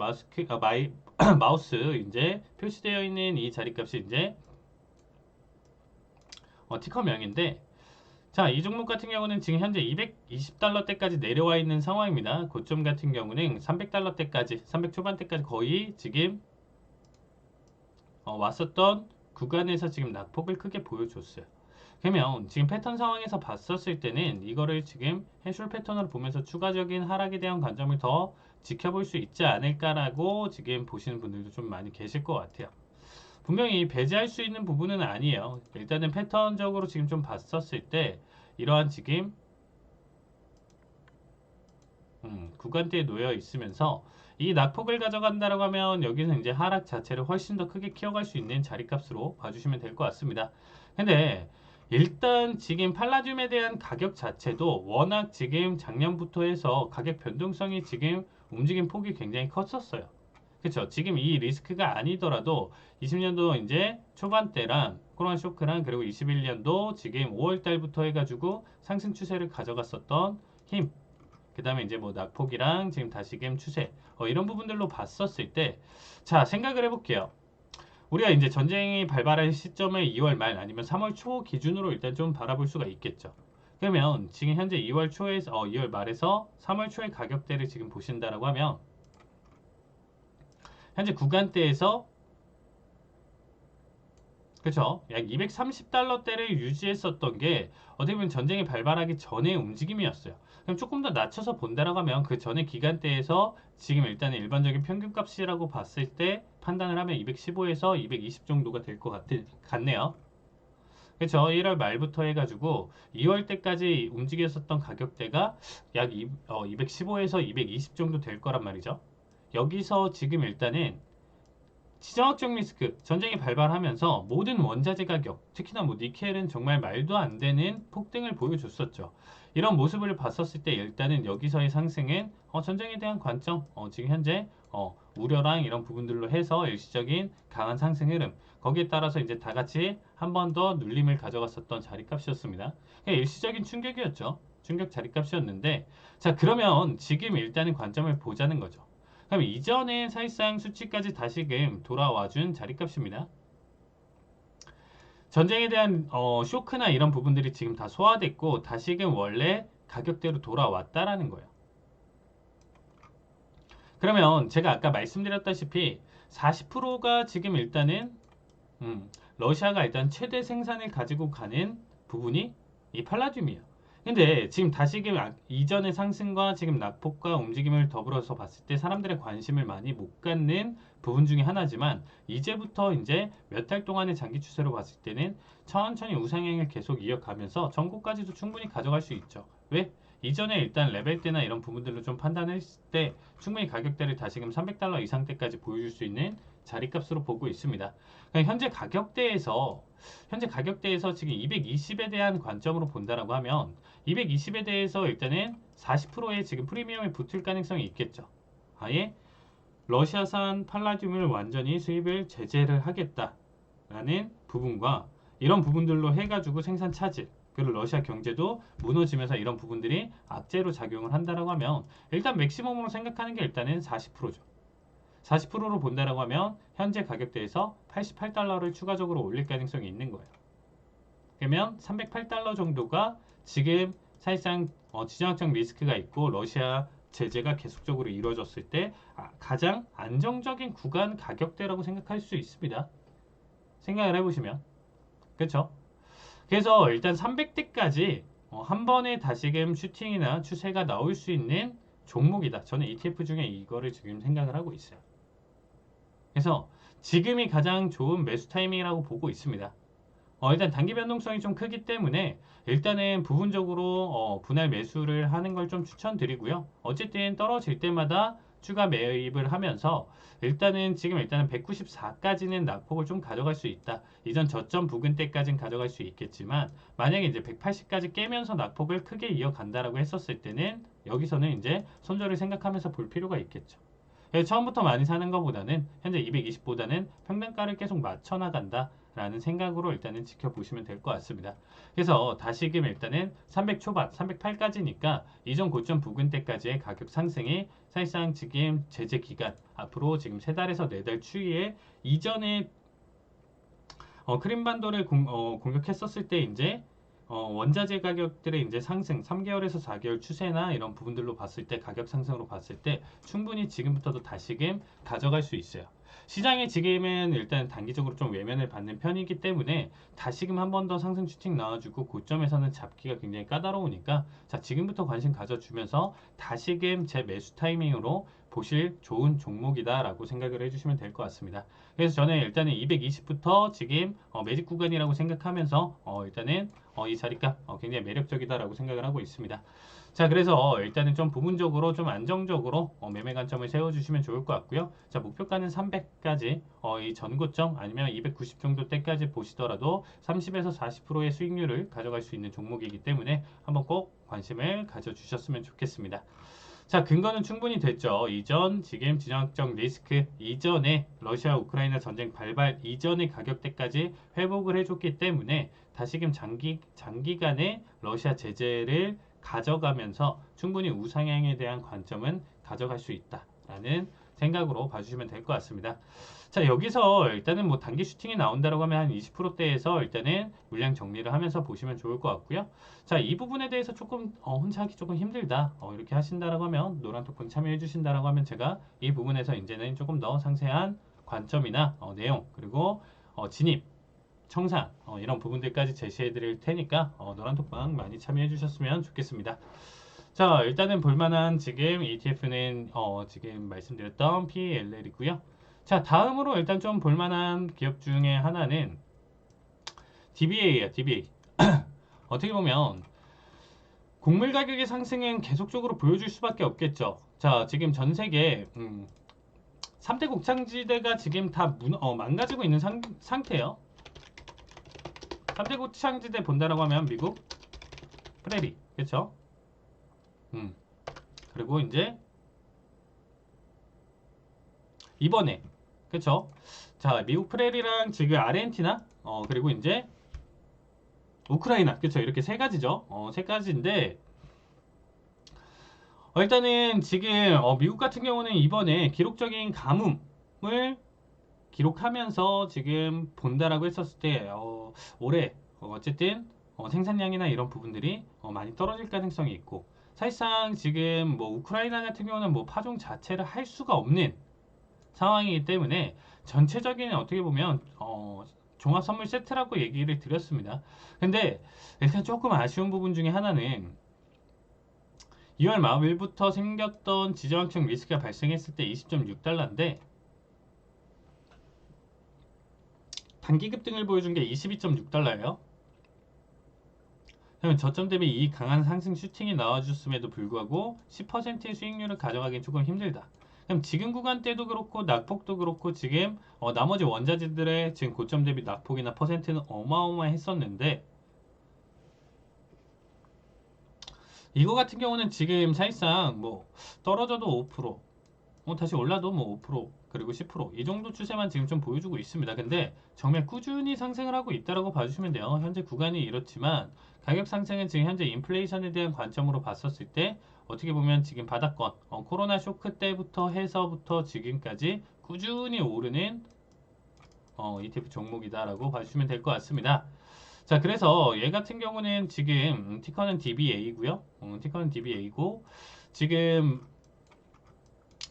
Speaker 2: 마우스 이제 표시되어 있는 이 자리값이 이제 티커명인데, 자, 이 종목 같은 경우는 지금 현재 220달러대까지 내려와 있는 상황입니다. 고점 같은 경우는 300달러대까지, 300 초반대까지 거의 지금 왔었던 구간에서 지금 낙폭을 크게 보여줬어요. 그러면 지금 패턴 상황에서 봤었을 때는 이거를 지금 해줄 패턴으로 보면서 추가적인 하락에 대한 관점을 더 지켜볼 수 있지 않을까라고 지금 보시는 분들도 좀 많이 계실 것 같아요. 분명히 배제할 수 있는 부분은 아니에요. 일단은 패턴적으로 지금 좀 봤었을 때 이러한 지금 구간대에 놓여 있으면서 이 낙폭을 가져간다라고 하면 여기서 이제 하락 자체를 훨씬 더 크게 키워갈 수 있는 자리값으로 봐주시면 될 것 같습니다. 근데 일단 지금 팔라듐에 대한 가격 자체도 워낙 지금 작년부터 해서 가격 변동성이 지금 움직임 폭이 굉장히 컸었어요. 그렇죠. 지금 이 리스크가 아니더라도 20년도 이제 초반대랑 코로나 쇼크랑 그리고 21년도 지금 5월 달부터 해가지고 상승 추세를 가져갔었던 힘, 그 다음에 이제 뭐 낙폭이랑 지금 다시금 추세, 이런 부분들로 봤었을 때, 자, 생각을 해볼게요. 우리가 이제 전쟁이 발발할 시점을 2월 말 아니면 3월 초 기준으로 일단 좀 바라볼 수가 있겠죠. 그러면 지금 현재 2월 초에서 2월 말에서 3월 초의 가격대를 지금 보신다라고 하면 현재 구간대에서 그렇죠. 약 230달러대를 유지했었던 게 어떻게 보면 전쟁이 발발하기 전의 움직임이었어요. 그럼 조금 더 낮춰서 본다라고 하면 그 전의 기간대에서 지금 일단은 일반적인 평균값이라고 봤을 때 판단을 하면 215에서 220 정도가 될 것 같네요. 그렇죠. 1월 말부터 해가지고 2월 때까지 움직였었던 가격대가 약 215에서 220 정도 될 거란 말이죠. 여기서 지금 일단은 지정학적 리스크, 전쟁이 발발하면서 모든 원자재 가격, 특히나 뭐 니켈은 정말 말도 안 되는 폭등을 보여줬었죠. 이런 모습을 봤었을 때 일단은 여기서의 상승은 전쟁에 대한 관점, 지금 현재 우려랑 이런 부분들로 해서 일시적인 강한 상승 흐름, 거기에 따라서 이제 다 같이 한 번 더 눌림을 가져갔었던 자리값이었습니다. 일시적인 충격이었죠. 충격 자리값이었는데, 자, 그러면 지금 일단은 관점을 보자는 거죠. 그럼 이전에 사실상 수치까지 다시금 돌아와준 자리값입니다. 전쟁에 대한 쇼크나 이런 부분들이 지금 다 소화됐고 다시금 원래 가격대로 돌아왔다라는 거예요. 그러면 제가 아까 말씀드렸다시피 40%가 지금 일단은 러시아가 일단 최대 생산을 가지고 가는 부분이 이 팔라듐이에요. 근데 지금 다시금 이전의 상승과 지금 낙폭과 움직임을 더불어서 봤을 때 사람들의 관심을 많이 못 갖는 부분 중에 하나지만 이제부터 이제 몇 달 동안의 장기 추세로 봤을 때는 천천히 우상향을 계속 이어가면서 전고까지도 충분히 가져갈 수 있죠. 왜? 이전에 일단 레벨대나 이런 부분들로 좀 판단했을 때 충분히 가격대를 다시금 300달러 이상대까지 보여줄 수 있는 자리값으로 보고 있습니다. 그러니까 현재 가격대에서 지금 220에 대한 관점으로 본다라고 하면 220에 대해서 일단은 40%의 지금 프리미엄이 붙을 가능성이 있겠죠. 아예 러시아산 팔라듐을 완전히 수입을 제재를 하겠다라는 부분과 이런 부분들로 해가지고 생산 차질, 그리고 러시아 경제도 무너지면서 이런 부분들이 악재로 작용을 한다라고 하면 일단 맥시멈으로 생각하는 게 일단은 40%죠. 40%로 본다라고 하면 현재 가격대에서 88달러를 추가적으로 올릴 가능성이 있는 거예요. 그러면 308달러 정도가 지금 사실상 지정학적 리스크가 있고 러시아 제재가 계속적으로 이루어졌을 때 가장 안정적인 구간 가격대라고 생각할 수 있습니다. 생각을 해보시면 그렇죠? 그래서 일단 300대까지 한 번에 다시금 슈팅이나 추세가 나올 수 있는 종목이다. 저는 ETF 중에 이거를 지금 생각을 하고 있어요. 그래서 지금이 가장 좋은 매수 타이밍이라고 보고 있습니다. 일단 단기 변동성이 좀 크기 때문에 일단은 부분적으로 분할 매수를 하는 걸 좀 추천드리고요. 어쨌든 떨어질 때마다 추가 매입을 하면서 일단은 194까지는 낙폭을 좀 가져갈 수 있다. 이전 저점 부근 때까지는 가져갈 수 있겠지만 만약에 이제 180까지 깨면서 낙폭을 크게 이어간다라고 했었을 때는 여기서는 이제 손절을 생각하면서 볼 필요가 있겠죠. 처음부터 많이 사는 것보다는 현재 220보다는 평단가를 계속 맞춰 나간다 라는 생각으로 일단은 지켜보시면 될 것 같습니다. 그래서 다시금 일단은 300 초반, 308까지니까 이전 고점 부근대까지의 가격 상승이 사실상 지금 제재 기간 앞으로 지금 3달에서 4달 추이에 이전에 크림반도를 공격했었을 때 이제 원자재 가격들의 이제 상승 3개월에서 4개월 추세나 이런 부분들로 봤을 때 가격 상승으로 봤을 때 충분히 지금부터도 다시금 가져갈 수 있어요. 시장이 지금은 일단 단기적으로 좀 외면을 받는 편이기 때문에 다시금 한 번 더 상승 슈팅 나와주고 고점에서는 잡기가 굉장히 까다로우니까 자 지금부터 관심 가져주면서 다시금 제 매수 타이밍으로 보실 좋은 종목이다라고 생각을 해주시면 될 것 같습니다. 그래서 저는 일단은 220부터 지금 매직 구간이라고 생각하면서 일단은 이 자리가 굉장히 매력적이다라고 생각을 하고 있습니다. 자, 그래서 일단은 좀 부분적으로 좀 안정적으로 매매 관점을 세워주시면 좋을 것 같고요. 자, 목표가는 300까지 이 전고점 아니면 290 정도 때까지 보시더라도 30에서 40%의 수익률을 가져갈 수 있는 종목이기 때문에 한번 꼭 관심을 가져주셨으면 좋겠습니다. 자, 근거는 충분히 됐죠. 이전 지금 지정학적 리스크 이전에 러시아 우크라이나 전쟁 발발 이전의 가격대까지 회복을 해줬기 때문에 다시금 장기간의 러시아 제재를 가져가면서 충분히 우상향에 대한 관점은 가져갈 수 있다라는 생각으로 봐주시면 될 것 같습니다. 자, 여기서 일단은 뭐 단기 슈팅이 나온다고 하면 한 20%대에서 일단은 물량 정리를 하면서 보시면 좋을 것 같고요. 자, 이 부분에 대해서 조금 혼자 하기 조금 힘들다 이렇게 하신다라고 하면 노란 토큰 참여해 주신다라고 하면 제가 이 부분에서 이제는 조금 더 상세한 관점이나 내용 그리고 진입 청산 이런 부분들까지 제시해 드릴 테니까 노란 톡방 많이 참여해 주셨으면 좋겠습니다. 자, 일단은 볼만한 지금 ETF는 지금 말씀드렸던 PLL이고요. 자, 다음으로 일단 좀 볼만한 기업 중에 하나는 DBA예요. DBA. 어떻게 보면 곡물 가격의 상승은 계속적으로 보여줄 수밖에 없겠죠. 자, 지금 전 세계 3대 곡창지대가 지금 다 망가지고 있는 상태예요. 3대 곡창지대 본다라고 하면 미국 프레리, 그렇죠? 그리고 이제 이번에 그렇죠? 자, 미국 프레리랑 지금 아르헨티나 그리고 이제 우크라이나 그렇죠? 이렇게 세 가지죠. 세 가지인데 일단은 지금 미국 같은 경우는 이번에 기록적인 가뭄을 기록하면서 지금 본다라고 했었을 때 올해 어쨌든 생산량이나 이런 부분들이 많이 떨어질 가능성이 있고 사실상 지금 뭐 우크라이나 같은 경우는 뭐 파종 자체를 할 수가 없는 상황이기 때문에 전체적인 어떻게 보면 종합 선물 세트라고 얘기를 드렸습니다. 근데 일단 조금 아쉬운 부분 중에 하나는 2월 말부터 생겼던 지정학적 리스크가 발생했을 때 20.6달러인데 단기 급등을 보여준 게 22.6달러예요. 그러면 저점 대비 이 강한 상승 슈팅이 나와줬음에도 불구하고 10%의 수익률을 가져가기는 조금 힘들다. 그럼 지금 구간대도 그렇고 낙폭도 그렇고 지금 나머지 원자재들의 지금 고점 대비 낙폭이나 퍼센트는 어마어마했었는데 이거 같은 경우는 지금 사실상 뭐 떨어져도 5%, 다시 올라도 뭐 5%, 그리고 10%이 정도 추세만 지금 좀 보여주고 있습니다. 근데 정말 꾸준히 상승을 하고 있다라고 봐주시면 돼요. 현재 구간이 이렇지만 가격 상승은 지금 현재 인플레이션에 대한 관점으로 봤었을 때 어떻게 보면 지금 바닥권 코로나 쇼크 때부터 해서부터 지금까지 꾸준히 오르는 ETF 종목이다라고 봐주시면 될 것 같습니다. 자, 그래서 얘 같은 경우는 지금 티커는 DBA고요. 티커는 DBA고 지금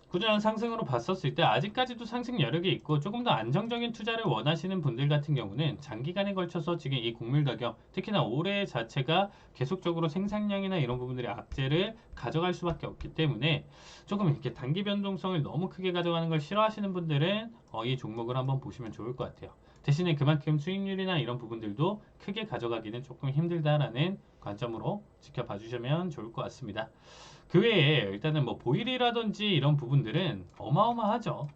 Speaker 2: 꾸준한 상승으로 봤었을 때 아직까지도 상승 여력이 있고 조금 더 안정적인 투자를 원하시는 분들 같은 경우는 장기간에 걸쳐서 지금 이 곡물 가격 특히나 올해 자체가 계속적으로 생산량이나 이런 부분들의 악재를 가져갈 수밖에 없기 때문에 조금 이렇게 단기 변동성을 너무 크게 가져가는 걸 싫어하시는 분들은 이 종목을 한번 보시면 좋을 것 같아요. 대신에 그만큼 수익률이나 이런 부분들도 크게 가져가기는 조금 힘들다라는 관점으로 지켜봐 주시면 좋을 것 같습니다. 그 외에 일단은 뭐 보일이라든지 이런 부분들은 어마어마하죠.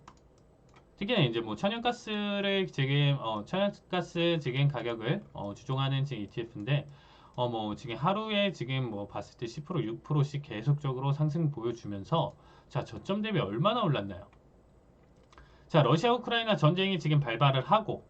Speaker 2: 특히나 이제 뭐 천연가스를 지금 천연가스 지금 가격을 주종하는 지금 ETF인데 뭐 지금 하루에 지금 뭐 봤을 때 10% 6%씩 계속적으로 상승 보여주면서 자, 저점 대비 얼마나 올랐나요? 자, 러시아 우크라이나 전쟁이 지금 발발을 하고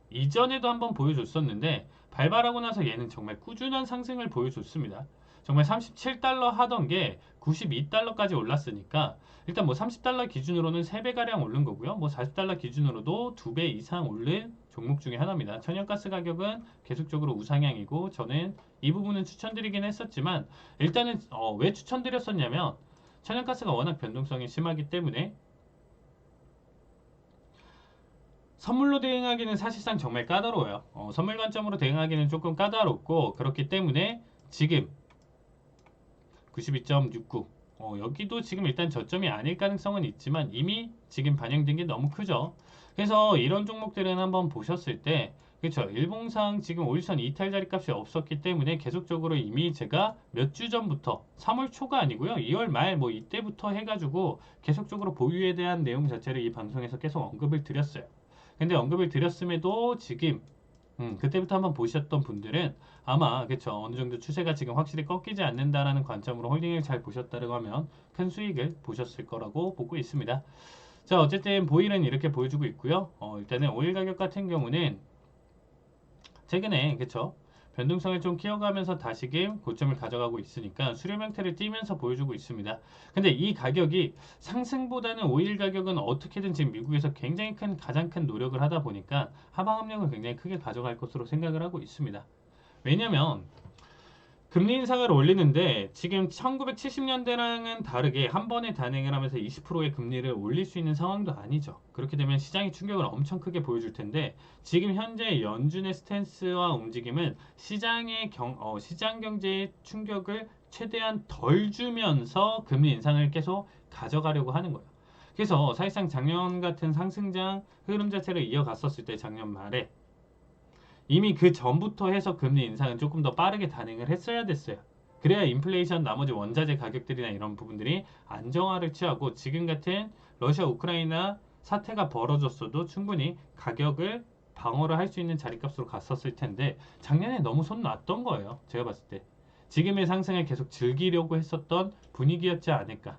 Speaker 2: 이전에도 한번 보여줬었는데 발발하고 나서 얘는 정말 꾸준한 상승을 보여줬습니다. 정말 37달러 하던 게 92달러까지 올랐으니까 일단 뭐 30달러 기준으로는 3배가량 오른 거고요. 뭐 40달러 기준으로도 2배 이상 오른 종목 중에 하나입니다. 천연가스 가격은 계속적으로 우상향이고 저는 이 부분은 추천드리긴 했었지만 일단은 왜 추천드렸었냐면 천연가스가 워낙 변동성이 심하기 때문에 선물로 대응하기는 사실상 정말 까다로워요. 선물 관점으로 대응하기는 조금 까다롭고 그렇기 때문에 지금 92.69 여기도 지금 일단 저점이 아닐 가능성은 있지만 이미 지금 반영된 게 너무 크죠. 그래서 이런 종목들은 한번 보셨을 때 그렇죠. 일봉상 지금 5일선 이탈 자리 값이 없었기 때문에 계속적으로 이미 제가 몇 주 전부터 3월 초가 아니고요. 2월 말 뭐 이때부터 해가지고 계속적으로 보유에 대한 내용 자체를 이 방송에서 계속 언급을 드렸어요. 근데 언급을 드렸음에도 지금 그때부터 한번 보셨던 분들은 아마 그쵸 어느 정도 추세가 지금 확실히 꺾이지 않는다라는 관점으로 홀딩을 잘 보셨다고 하면 큰 수익을 보셨을 거라고 보고 있습니다. 자 어쨌든 보일은 이렇게 보여주고 있고요. 일단은 오일 가격 같은 경우는 최근에 그쵸 변동성을 좀 키워가면서 다시금 고점을 가져가고 있으니까 수렴 형태를 띄면서 보여주고 있습니다. 근데 이 가격이 상승보다는 오일 가격은 어떻게든 지금 미국에서 굉장히 가장 큰 노력을 하다 보니까 하방 압력을 굉장히 크게 가져갈 것으로 생각을 하고 있습니다. 왜냐면 금리 인상을 올리는데 지금 1970년대랑은 다르게 한 번에 단행을 하면서 20%의 금리를 올릴 수 있는 상황도 아니죠. 그렇게 되면 시장이 충격을 엄청 크게 보여줄 텐데 지금 현재 연준의 스탠스와 움직임은 시장 경제의 충격을 최대한 덜 주면서 금리 인상을 계속 가져가려고 하는 거예요. 그래서 사실상 작년 같은 상승장 흐름 자체를 이어갔었을 때 작년 말에 이미 그 전부터 해서 금리 인상은 조금 더 빠르게 단행을 했어야 됐어요. 그래야 인플레이션 나머지 원자재 가격들이나 이런 부분들이 안정화를 취하고 지금 같은 러시아 우크라이나 사태가 벌어졌어도 충분히 가격을 방어를 할 수 있는 자리값으로 갔었을 텐데 작년에 너무 손 놨던 거예요. 제가 봤을 때. 지금의 상승을 계속 즐기려고 했었던 분위기였지 않을까.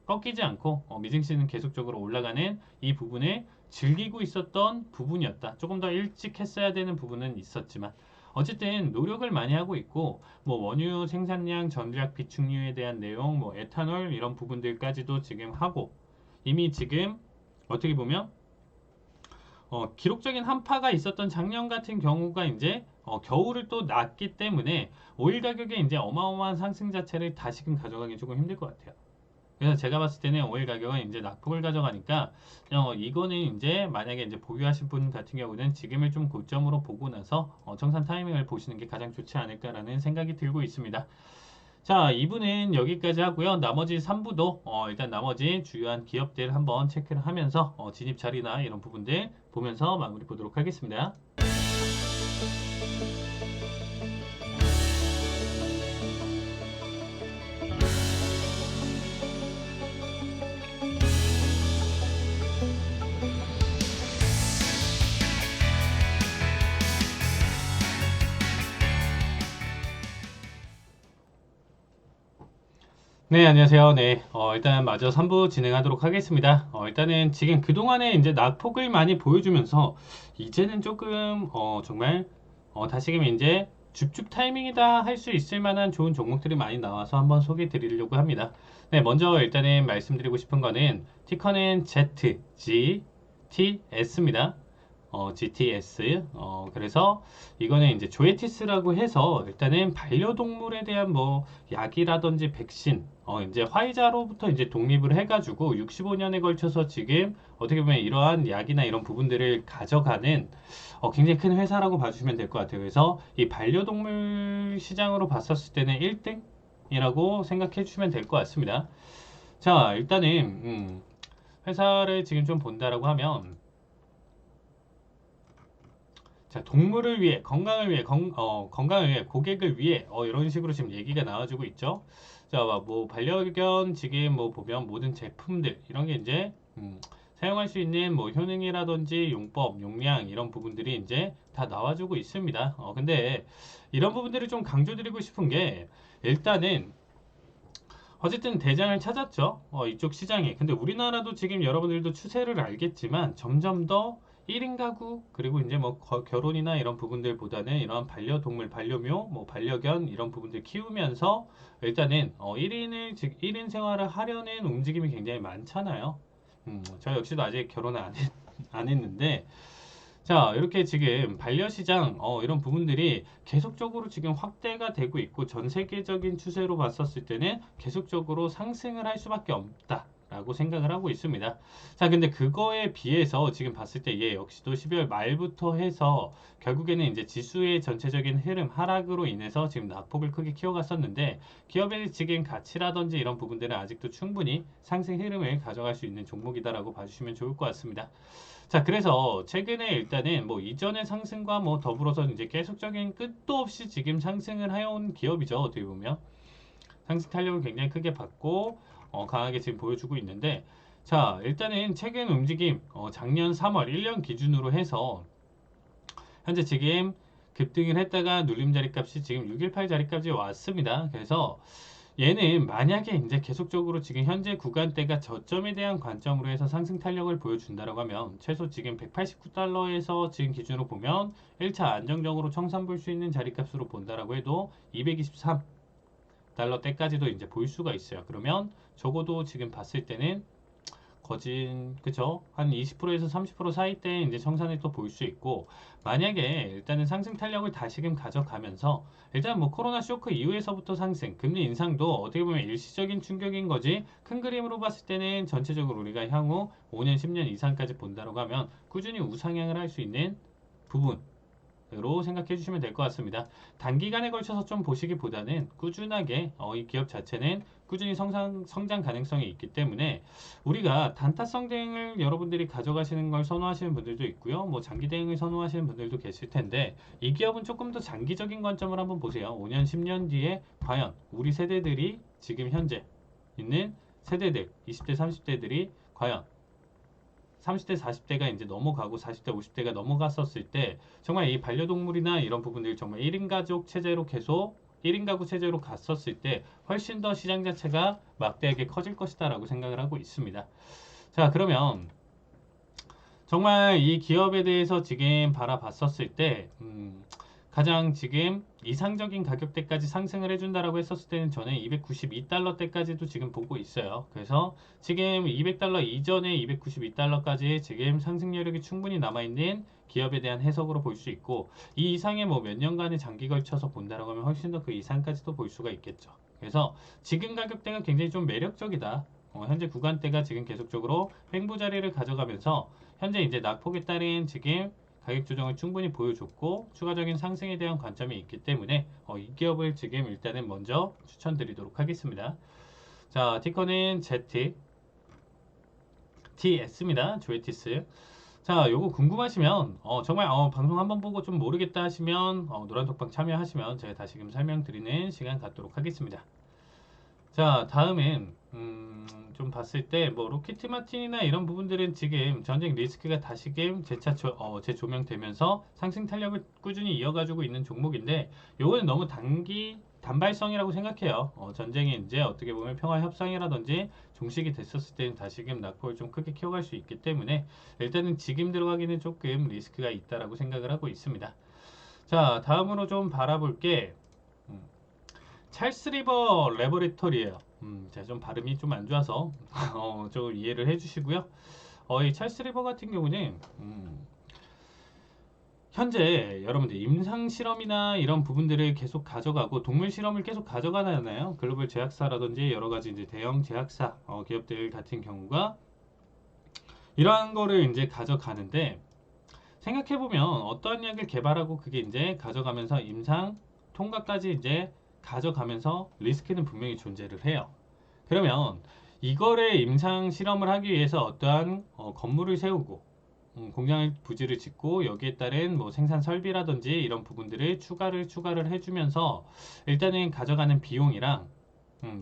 Speaker 2: 꺾이지 않고 미증시는 계속적으로 올라가는 이 부분을 즐기고 있었던 부분이었다. 조금 더 일찍 했어야 되는 부분은 있었지만 어쨌든 노력을 많이 하고 있고 뭐 원유 생산량 전략 비축률에 대한 내용 뭐 에탄올 이런 부분들까지도 지금 하고 이미 지금 어떻게 보면 기록적인 한파가 있었던 작년 같은 경우가 이제 겨울을 또 났기 때문에 오일 가격의 이제 어마어마한 상승 자체를 다시금 가져가기 조금 힘들 것 같아요. 그래서 제가 봤을 때는 오일 가격은 이제 낙폭을 가져가니까 이거는 이제 만약에 이제 보유하신 분 같은 경우는 지금을 좀 고점으로 보고 나서 청산 타이밍을 보시는 게 가장 좋지 않을까라는 생각이 들고 있습니다. 자, 2부는 여기까지 하고요. 나머지 3부도 일단 나머지 주요한 기업들 한번 체크를 하면서 진입 자리나 이런 부분들 보면서 마무리 보도록 하겠습니다. 네, 안녕하세요. 네, 일단 마저 3부 진행하도록 하겠습니다. 일단은 지금 그동안에 이제 낙폭을 많이 보여주면서 이제는 조금 정말 다시금 이제 줍줍 타이밍이다 할 수 있을 만한 좋은 종목들이 많이 나와서 한번 소개해 드리려고 합니다. 네, 먼저 일단은 말씀드리고 싶은 거는 티커는 GTS입니다. GTS. 그래서 이거는 이제 조에티스라고 해서 일단은 반려동물에 대한 뭐 약이라든지 백신, 이제 화이자로부터 이제 독립을 해가지고 65년에 걸쳐서 지금 어떻게 보면 이러한 약이나 이런 부분들을 가져가는 굉장히 큰 회사라고 봐주시면 될 것 같아요. 그래서 이 반려동물 시장으로 봤었을 때는 1등이라고 생각해 주시면 될 것 같습니다. 자, 일단은 회사를 지금 좀 본다라고 하면 자, 동물을 위해, 건강을 위해, 건강을 위해, 고객을 위해, 이런 식으로 지금 얘기가 나와주고 있죠. 자, 뭐, 반려견 지금 뭐 보면 모든 제품들, 이런 게 이제, 사용할 수 있는 뭐 효능이라든지 용법, 용량, 이런 부분들이 이제 다 나와주고 있습니다. 근데 이런 부분들을 좀 강조드리고 싶은 게, 일단은, 어쨌든 대장을 찾았죠. 이쪽 시장이. 근데 우리나라도 지금 여러분들도 추세를 알겠지만 점점 더 1인 가구 그리고 이제 뭐 결혼이나 이런 부분들보다는 이런 반려동물, 반려묘, 뭐 반려견 이런 부분들 키우면서 일단은 1인 생활을 하려는 움직임이 굉장히 많잖아요. 저 역시도 아직 결혼을 안 했는데 자, 이렇게 지금 반려시장 이런 부분들이 계속적으로 지금 확대가 되고 있고 전 세계적인 추세로 봤었을 때는 계속적으로 상승을 할 수밖에 없다라고 생각을 하고 있습니다. 자, 근데 그거에 비해서 지금 봤을 때 얘 역시도 12월 말부터 해서 결국에는 이제 지수의 전체적인 흐름 하락으로 인해서 지금 낙폭을 크게 키워갔었는데 기업의 지금 가치라든지 이런 부분들은 아직도 충분히 상승 흐름을 가져갈 수 있는 종목이다라고 봐주시면 좋을 것 같습니다. 자, 그래서 최근에 일단은 뭐 이전의 상승과 뭐 더불어서 이제 계속적인 끝도 없이 지금 상승을 해온 기업이죠. 어떻게 보면 상승 탄력을 굉장히 크게 받고 강하게 지금 보여주고 있는데 자, 일단은 최근 움직임 작년 3월 1년 기준으로 해서 현재 지금 급등을 했다가 눌림자리 값이 지금 618 자리까지 왔습니다. 그래서 얘는 만약에 이제 계속적으로 지금 현재 구간대가 저점에 대한 관점으로 해서 상승 탄력을 보여준다라고 하면 최소 지금 189달러에서 지금 기준으로 보면 1차 안정적으로 청산 볼 수 있는 자리값으로 본다라고 해도 223달러대까지도 이제 볼 수가 있어요. 그러면 적어도 지금 봤을 때는 거진 그쵸? 한 20%에서 30% 사이대 이제 청산을 또 볼 수 있고 만약에 일단은 상승 탄력을 다시금 가져가면서 일단 뭐 코로나 쇼크 이후에서부터 상승 금리 인상도 어떻게 보면 일시적인 충격인 거지 큰 그림으로 봤을 때는 전체적으로 우리가 향후 5년 10년 이상까지 본다고 하면 꾸준히 우상향을 할 수 있는 부분 로 생각해 주시면 될 것 같습니다. 단기간에 걸쳐서 좀 보시기보다는 꾸준하게 이 기업 자체는 꾸준히 성장 가능성이 있기 때문에 우리가 단타성 대응을 여러분들이 가져가시는 걸 선호하시는 분들도 있고요. 뭐 장기 대응을 선호하시는 분들도 계실 텐데 이 기업은 조금 더 장기적인 관점을 한번 보세요. 5년, 10년 뒤에 과연 우리 세대들이 지금 현재 있는 세대들, 20대, 30대들이 과연 30대, 40대가 이제 넘어가고 40대, 50대가 넘어갔었을 때 정말 이 반려동물이나 이런 부분들이 정말 1인 가족 체제로 계속 1인 가구 체제로 갔었을 때 훨씬 더 시장 자체가 막대하게 커질 것이다라고 생각을 하고 있습니다. 자, 그러면 정말 이 기업에 대해서 지금 바라봤었을 때 가장 지금 이상적인 가격대까지 상승을 해준다라고 했었을 때는 저는 292달러대까지도 지금 보고 있어요. 그래서 지금 200달러 이전에 292달러까지 지금 상승 여력이 충분히 남아있는 기업에 대한 해석으로 볼 수 있고 이 이상의 뭐 몇 년간의 장기 걸쳐서 본다라고 하면 훨씬 더 그 이상까지도 볼 수가 있겠죠. 그래서 지금 가격대가 굉장히 좀 매력적이다. 현재 구간대가 지금 계속적으로 횡보 자리를 가져가면서 현재 이제 낙폭에 따른 지금 가격 조정을 충분히 보여줬고 추가적인 상승에 대한 관점이 있기 때문에 이 기업을 지금 일단은 먼저 추천드리도록 하겠습니다. 자, 티커는 ZTS입니다. 조에티스. 자, 요거 궁금하시면 정말 방송 한번 보고 좀 모르겠다 하시면 노란톡방 참여하시면 제가 다시금 설명드리는 시간 갖도록 하겠습니다. 자, 다음은 좀 봤을 때 뭐 로키트 마틴이나 이런 부분들은 지금 전쟁 리스크가 다시금 재조명되면서 상승 탄력을 꾸준히 이어가지고 있는 종목인데 요거는 너무 단발성이라고 생각해요. 전쟁이 이제 어떻게 보면 평화 협상이라든지 종식이 됐었을 때는 다시금 낙폭을 좀 크게 키워갈 수 있기 때문에 일단은 지금 들어가기는 조금 리스크가 있다라고 생각을 하고 있습니다. 자, 다음으로 좀 바라볼 게 찰스 리버 레버리터리예요. 제가 좀 발음이 좀 안 좋아서 좀 이해를 해주시고요. 이 찰스 리버 같은 경우는 현재 여러분들 임상 실험이나 이런 부분들을 계속 가져가고 동물 실험을 계속 가져가잖아요. 글로벌 제약사라든지 여러 가지 이제 대형 제약사 기업들 같은 경우가 이러한 거를 이제 가져가는데 생각해 보면 어떠한 약을 개발하고 그게 이제 가져가면서 임상 통과까지 이제 가져가면서 리스크는 분명히 존재를 해요. 그러면 이거를 임상 실험을 하기 위해서 어떠한 건물을 세우고 공장을 부지를 짓고 여기에 따른 뭐 생산 설비라든지 이런 부분들을 추가를 해주면서 일단은 가져가는 비용이랑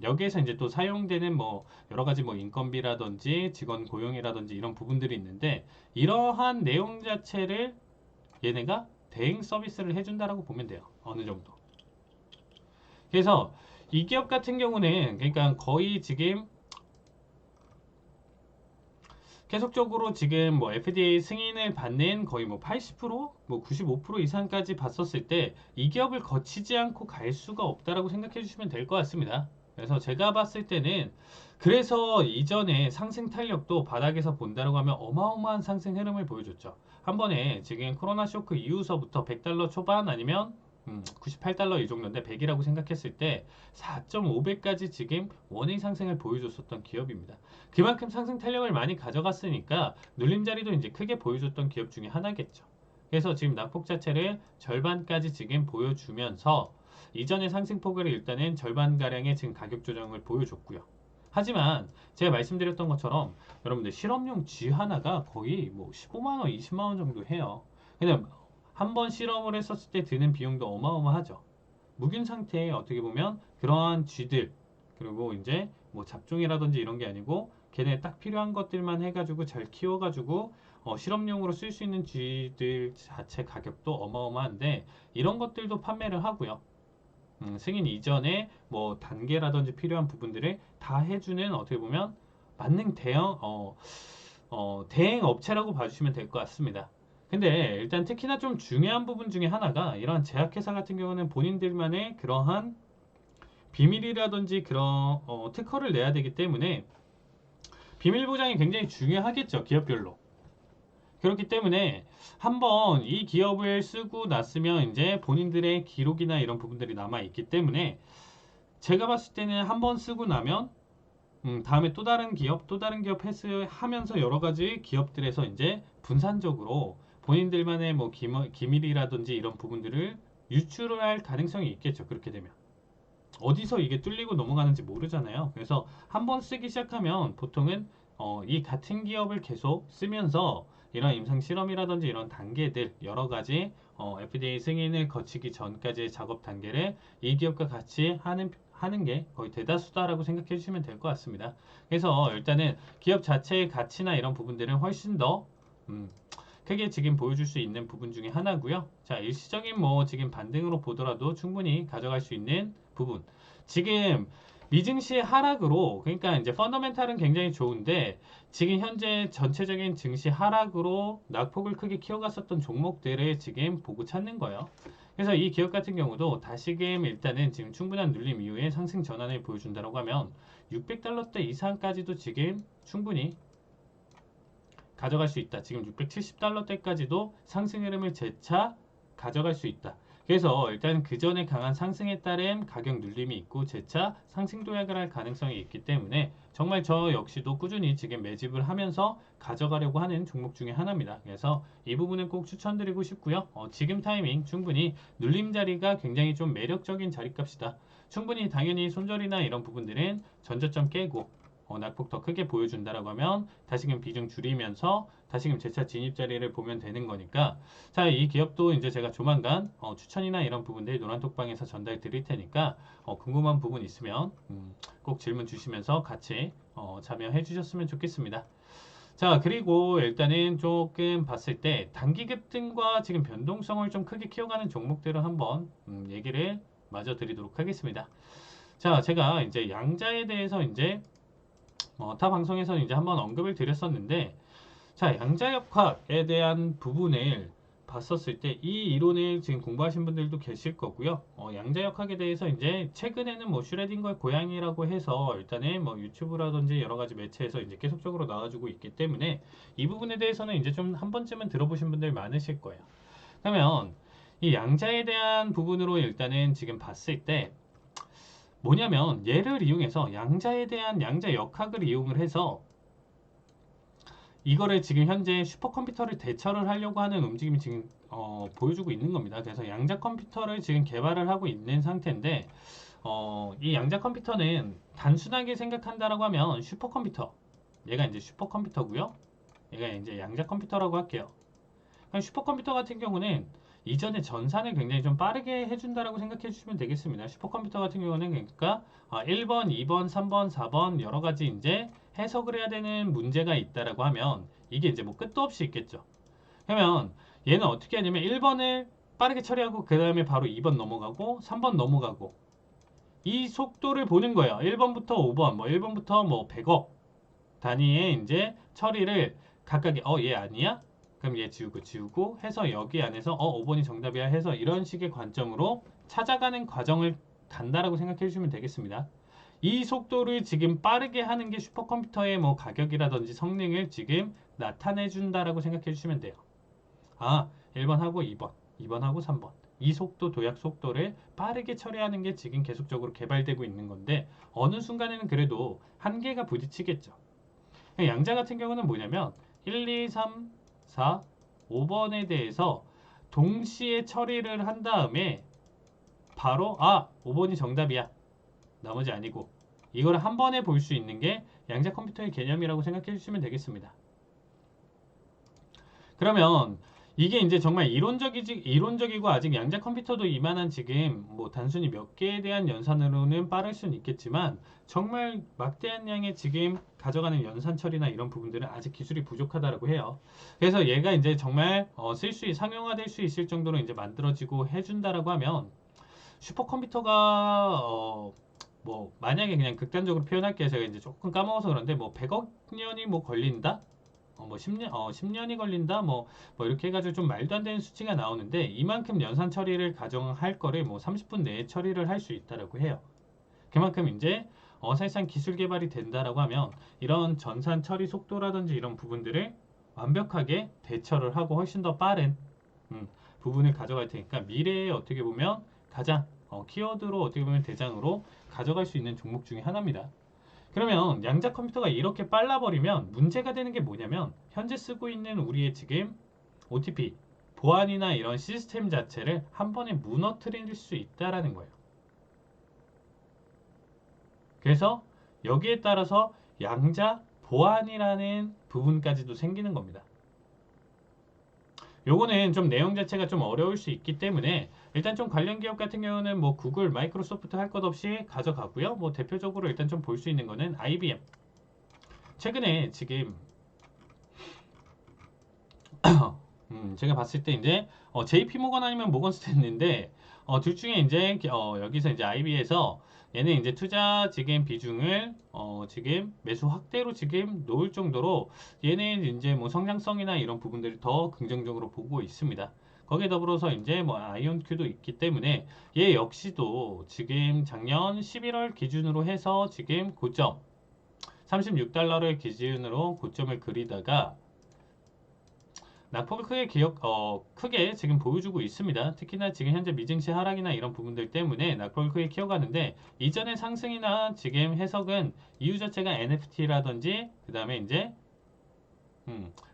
Speaker 2: 여기에서 이제 또 사용되는 뭐 여러 가지 뭐 인건비라든지 직원 고용이라든지 이런 부분들이 있는데 이러한 내용 자체를 얘네가 대행 서비스를 해준다라고 보면 돼요. 어느 정도. 그래서 이 기업 같은 경우는 그러니까 거의 지금 계속적으로 지금 뭐 FDA 승인을 받는 거의 뭐 80%, 뭐 95% 이상까지 봤었을 때 이 기업을 거치지 않고 갈 수가 없다라고 생각해 주시면 될 것 같습니다. 그래서 제가 봤을 때는 그래서 이전에 상승 탄력도 바닥에서 본다라고 하면 어마어마한 상승 흐름을 보여줬죠. 한 번에 지금 코로나 쇼크 이후서부터 100달러 초반 아니면 98달러 이 정도인데 100이라고 생각했을 때 4.5배까지 지금 원의 상승을 보여줬었던 기업입니다. 그만큼 상승 탄력을 많이 가져갔으니까 눌림자리도 이제 크게 보여줬던 기업 중에 하나겠죠. 그래서 지금 낙폭 자체를 절반까지 지금 보여주면서 이전의 상승폭을 일단은 절반가량의 지금 가격 조정을 보여줬고요. 하지만 제가 말씀드렸던 것처럼 여러분들 실험용 G 하나가 거의 뭐 15만원, 20만원 정도 해요. 그냥 한 번 실험을 했었을 때 드는 비용도 어마어마하죠. 묵인 상태에 어떻게 보면 그러한 쥐들, 그리고 이제 뭐 잡종이라든지 이런 게 아니고 걔네 딱 필요한 것들만 해가지고 잘 키워가지고 실험용으로 쓸 수 있는 쥐들 자체 가격도 어마어마한데 이런 것들도 판매를 하고요. 승인 이전에 뭐 단계라든지 필요한 부분들을 다 해주는 어떻게 보면 만능 대행 업체라고 봐주시면 될 것 같습니다. 근데 일단 특히나 좀 중요한 부분 중에 하나가 이러한 제약회사 같은 경우는 본인들만의 그러한 비밀이라든지 그런 특허를 내야 되기 때문에 비밀 보장이 굉장히 중요하겠죠, 기업별로. 그렇기 때문에 한번 이 기업을 쓰고 났으면 이제 본인들의 기록이나 이런 부분들이 남아 있기 때문에 제가 봤을 때는 한번 쓰고 나면 다음에 또 다른 기업, 또 다른 기업 하면서 여러 가지 기업들에서 이제 분산적으로 본인들만의 뭐 기밀이라든지 이런 부분들을 유출을 할 가능성이 있겠죠. 그렇게 되면. 어디서 이게 뚫리고 넘어가는지 모르잖아요. 그래서 한번 쓰기 시작하면 보통은 이 같은 기업을 계속 쓰면서 이런 임상 실험이라든지 이런 단계들 여러 가지 FDA 승인을 거치기 전까지의 작업 단계를 이 기업과 같이 하는 게 거의 대다수다라고 생각해 주시면 될 것 같습니다. 그래서 일단은 기업 자체의 가치나 이런 부분들은 훨씬 더 크게 지금 보여줄 수 있는 부분 중에 하나고요. 자, 일시적인 뭐 지금 반등으로 보더라도 충분히 가져갈 수 있는 부분. 지금 미증시 하락으로 그러니까 이제 펀더멘탈은 굉장히 좋은데 지금 현재 전체적인 증시 하락으로 낙폭을 크게 키워갔었던 종목들을 지금 보고 찾는 거예요. 그래서 이 기업 같은 경우도 다시금 일단은 지금 충분한 눌림 이후에 상승 전환을 보여준다고 하면 600달러대 이상까지도 지금 충분히 가져갈 수 있다. 지금 670달러대까지도 상승 흐름을 재차 가져갈 수 있다. 그래서 일단 그 전에 강한 상승에 따른 가격 눌림이 있고 재차 상승 도약을 할 가능성이 있기 때문에 정말 저 역시도 꾸준히 지금 매집을 하면서 가져가려고 하는 종목 중에 하나입니다. 그래서 이 부분은 꼭 추천드리고 싶고요. 지금 타이밍 충분히 눌림 자리가 굉장히 좀 매력적인 자리값이다. 충분히 당연히 손절이나 이런 부분들은 전저점 깨고 낙폭 더 크게 보여준다라고 하면 다시금 비중 줄이면서 다시금 재차 진입 자리를 보면 되는 거니까 자, 이 기업도 이제 제가 조만간 추천이나 이런 부분들 노란톡방에서 전달 드릴 테니까 궁금한 부분 있으면 꼭 질문 주시면서 같이 참여해 주셨으면 좋겠습니다. 자, 그리고 일단은 조금 봤을 때 단기 급등과 지금 변동성을 좀 크게 키워가는 종목들을 한번 얘기를 마저 드리도록 하겠습니다. 자, 제가 이제 양자에 대해서 이제 타 방송에서는 이제 한번 언급을 드렸었는데, 자, 양자역학에 대한 부분을 봤었을 때 이 이론을 지금 공부하신 분들도 계실 거고요. 양자역학에 대해서 이제 최근에는 뭐 슈레딩거의 고양이라고 해서 일단은 뭐 유튜브라든지 여러 가지 매체에서 이제 계속적으로 나와주고 있기 때문에 이 부분에 대해서는 이제 좀 한 번쯤은 들어보신 분들 많으실 거예요. 그러면 이 양자에 대한 부분으로 일단은 지금 봤을 때 뭐냐면 얘를 이용해서 양자에 대한 양자역학을 이용을 해서 이거를 지금 현재 슈퍼컴퓨터를 대처를 하려고 하는 움직임이 지금 보여주고 있는 겁니다. 그래서 양자 컴퓨터를 지금 개발을 하고 있는 상태인데 이 양자 컴퓨터는 단순하게 생각한다라고 하면 슈퍼컴퓨터, 얘가 이제 슈퍼컴퓨터고요. 얘가 이제 양자 컴퓨터라고 할게요. 슈퍼컴퓨터 같은 경우는 이전에 전산을 굉장히 좀 빠르게 해준다라고 생각해 주시면 되겠습니다. 슈퍼컴퓨터 같은 경우는 그러니까 1번, 2번, 3번, 4번 여러 가지 이제 해석을 해야 되는 문제가 있다라고 하면 이게 이제 뭐 끝도 없이 있겠죠. 그러면 얘는 어떻게 하냐면 1번을 빠르게 처리하고 그 다음에 바로 2번 넘어가고 3번 넘어가고 이 속도를 보는 거예요. 1번부터 5번, 뭐 1번부터 뭐 100억 단위의 이제 처리를 각각의 얘 아니야? 그럼 얘 지우고 해서 여기 안에서 5번이 정답이야 해서 이런 식의 관점으로 찾아가는 과정을 간다라고 생각해 주시면 되겠습니다. 이 속도를 지금 빠르게 하는 게 슈퍼컴퓨터의 뭐 가격이라든지 성능을 지금 나타내 준다라고 생각해 주시면 돼요. 1번하고 2번, 2번하고 3번. 이 속도, 도약 속도를 빠르게 처리하는 게 지금 계속적으로 개발되고 있는 건데 어느 순간에는 그래도 한계가 부딪히겠죠. 양자 같은 경우는 뭐냐면 1, 2, 3, 4, 5번에 대해서 동시에 처리를 한 다음에 바로 5번이 정답이야. 나머지 아니고 이걸 한 번에 볼 수 있는 게 양자 컴퓨터의 개념이라고 생각해 주시면 되겠습니다. 그러면 이게 이제 정말 이론적이고 아직 양자 컴퓨터도 이만한 지금 뭐 단순히 몇 개에 대한 연산으로는 빠를 수는 있겠지만 정말 막대한 양의 지금 가져가는 연산 처리나 이런 부분들은 아직 기술이 부족하다고 해요. 그래서 얘가 이제 정말 상용화될 수 있을 정도로 이제 만들어지고 해준다라고 하면 슈퍼컴퓨터가 뭐 만약에 그냥 극단적으로 표현할게요. 제가 이제 조금 까먹어서 그런데 뭐 100억 년이 뭐 걸린다? 뭐 10년이 걸린다? 뭐 이렇게 해가지고 좀 말도 안 되는 수치가 나오는데 이만큼 연산 처리를 가정할 거를 뭐 30분 내에 처리를 할 수 있다라고 해요. 그만큼 이제 사실상 기술 개발이 된다라고 하면 이런 전산 처리 속도라든지 이런 부분들을 완벽하게 대처를 하고 훨씬 더 빠른 부분을 가져갈 테니까 미래에 어떻게 보면 가장 키워드로 어떻게 보면 대장으로 가져갈 수 있는 종목 중에 하나입니다. 그러면 양자 컴퓨터가 이렇게 빨라버리면 문제가 되는 게 뭐냐면 현재 쓰고 있는 우리의 지금 OTP 보안이나 이런 시스템 자체를 한 번에 무너뜨릴 수 있다라는 거예요. 그래서 여기에 따라서 양자 보안이라는 부분까지도 생기는 겁니다. 요거는 좀 내용 자체가 좀 어려울 수 있기 때문에 일단 좀 관련 기업 같은 경우는 뭐 구글, 마이크로소프트 할 것 없이 가져가고요. 뭐 대표적으로 일단 좀 볼 수 있는 거는 IBM. 최근에 지금 제가 봤을 때 이제 JP 모건 아니면 모건 스탠리인데 둘 중에 이제 여기서 이제 IB에서 얘는 이제 투자 지금 비중을 지금 매수 확대로 지금 놓을 정도로 얘는 이제 뭐 성장성이나 이런 부분들을 더 긍정적으로 보고 있습니다. 거기에 더불어서 이제 뭐 아이온큐도 있기 때문에 얘 역시도 지금 작년 11월 기준으로 해서 지금 고점 36달러를 기준으로 고점을 그리다가 낙폭을 크게 지금 보여주고 있습니다. 특히나 지금 현재 미증시 하락이나 이런 부분들 때문에 낙폭을 크게 키워가는데 이전의 상승이나 지금 해석은 이유 자체가 NFT라든지 그 다음에 이제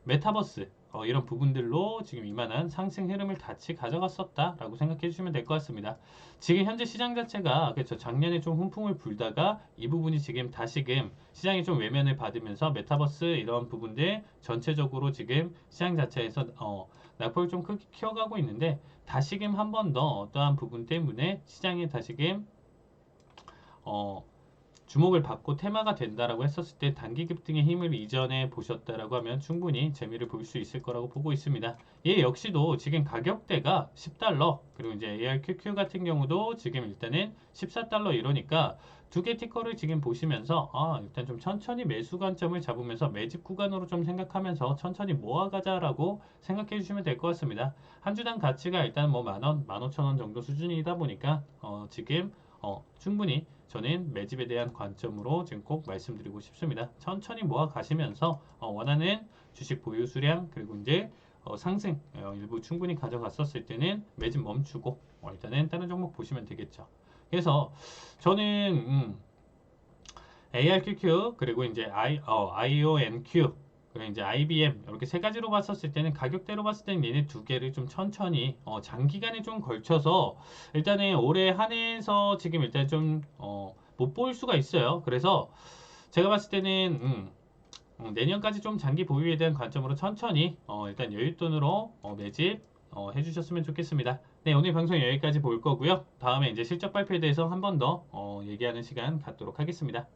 Speaker 2: 메타버스 이런 부분들로 지금 이만한 상승 흐름을 같이 가져갔었다라고 생각해 주시면 될 것 같습니다. 지금 현재 시장 자체가 그렇죠. 작년에 좀 훈풍을 불다가 이 부분이 지금 다시금 시장이 좀 외면을 받으면서 메타버스 이런 부분들 전체적으로 지금 시장 자체에서 낙폭을 좀 크게 키워가고 있는데 다시금 한 번 더 어떠한 부분 때문에 시장이 다시금 주목을 받고 테마가 된다라고 했었을 때 단기 급등의 힘을 이전에 보셨다라고 하면 충분히 재미를 볼 수 있을 거라고 보고 있습니다. 얘 역시도 지금 가격대가 10달러 그리고 이제 ARQQ 같은 경우도 지금 일단은 14달러 이러니까 두 개 티커를 지금 보시면서 일단 좀 천천히 매수 관점을 잡으면서 매집 구간으로 좀 생각하면서 천천히 모아가자라고 생각해 주시면 될 것 같습니다. 한 주당 가치가 일단 뭐 만원, 15,000원 정도 수준이다 보니까 지금 충분히 저는 매집에 대한 관점으로 지금 꼭 말씀드리고 싶습니다. 천천히 모아 가시면서 원하는 주식 보유 수량 그리고 이제 상승 일부 충분히 가져갔었을 때는 매집 멈추고 일단은 다른 종목 보시면 되겠죠. 그래서 저는 ARQQ 그리고 이제 IONQ 그리고 이제 IBM 이렇게 세 가지로 봤었을 때는 가격대로 봤을 때는 얘네 두 개를 좀 천천히 장기간에 좀 걸쳐서 일단은 올해 한해에서 지금 일단 좀 못 볼 수가 있어요. 그래서 제가 봤을 때는 내년까지 좀 장기 보유에 대한 관점으로 천천히 일단 여윳돈으로 매집 해주셨으면 좋겠습니다. 네, 오늘 방송 여기까지 볼 거고요. 다음에 이제 실적 발표에 대해서 한 번 더 얘기하는 시간 갖도록 하겠습니다.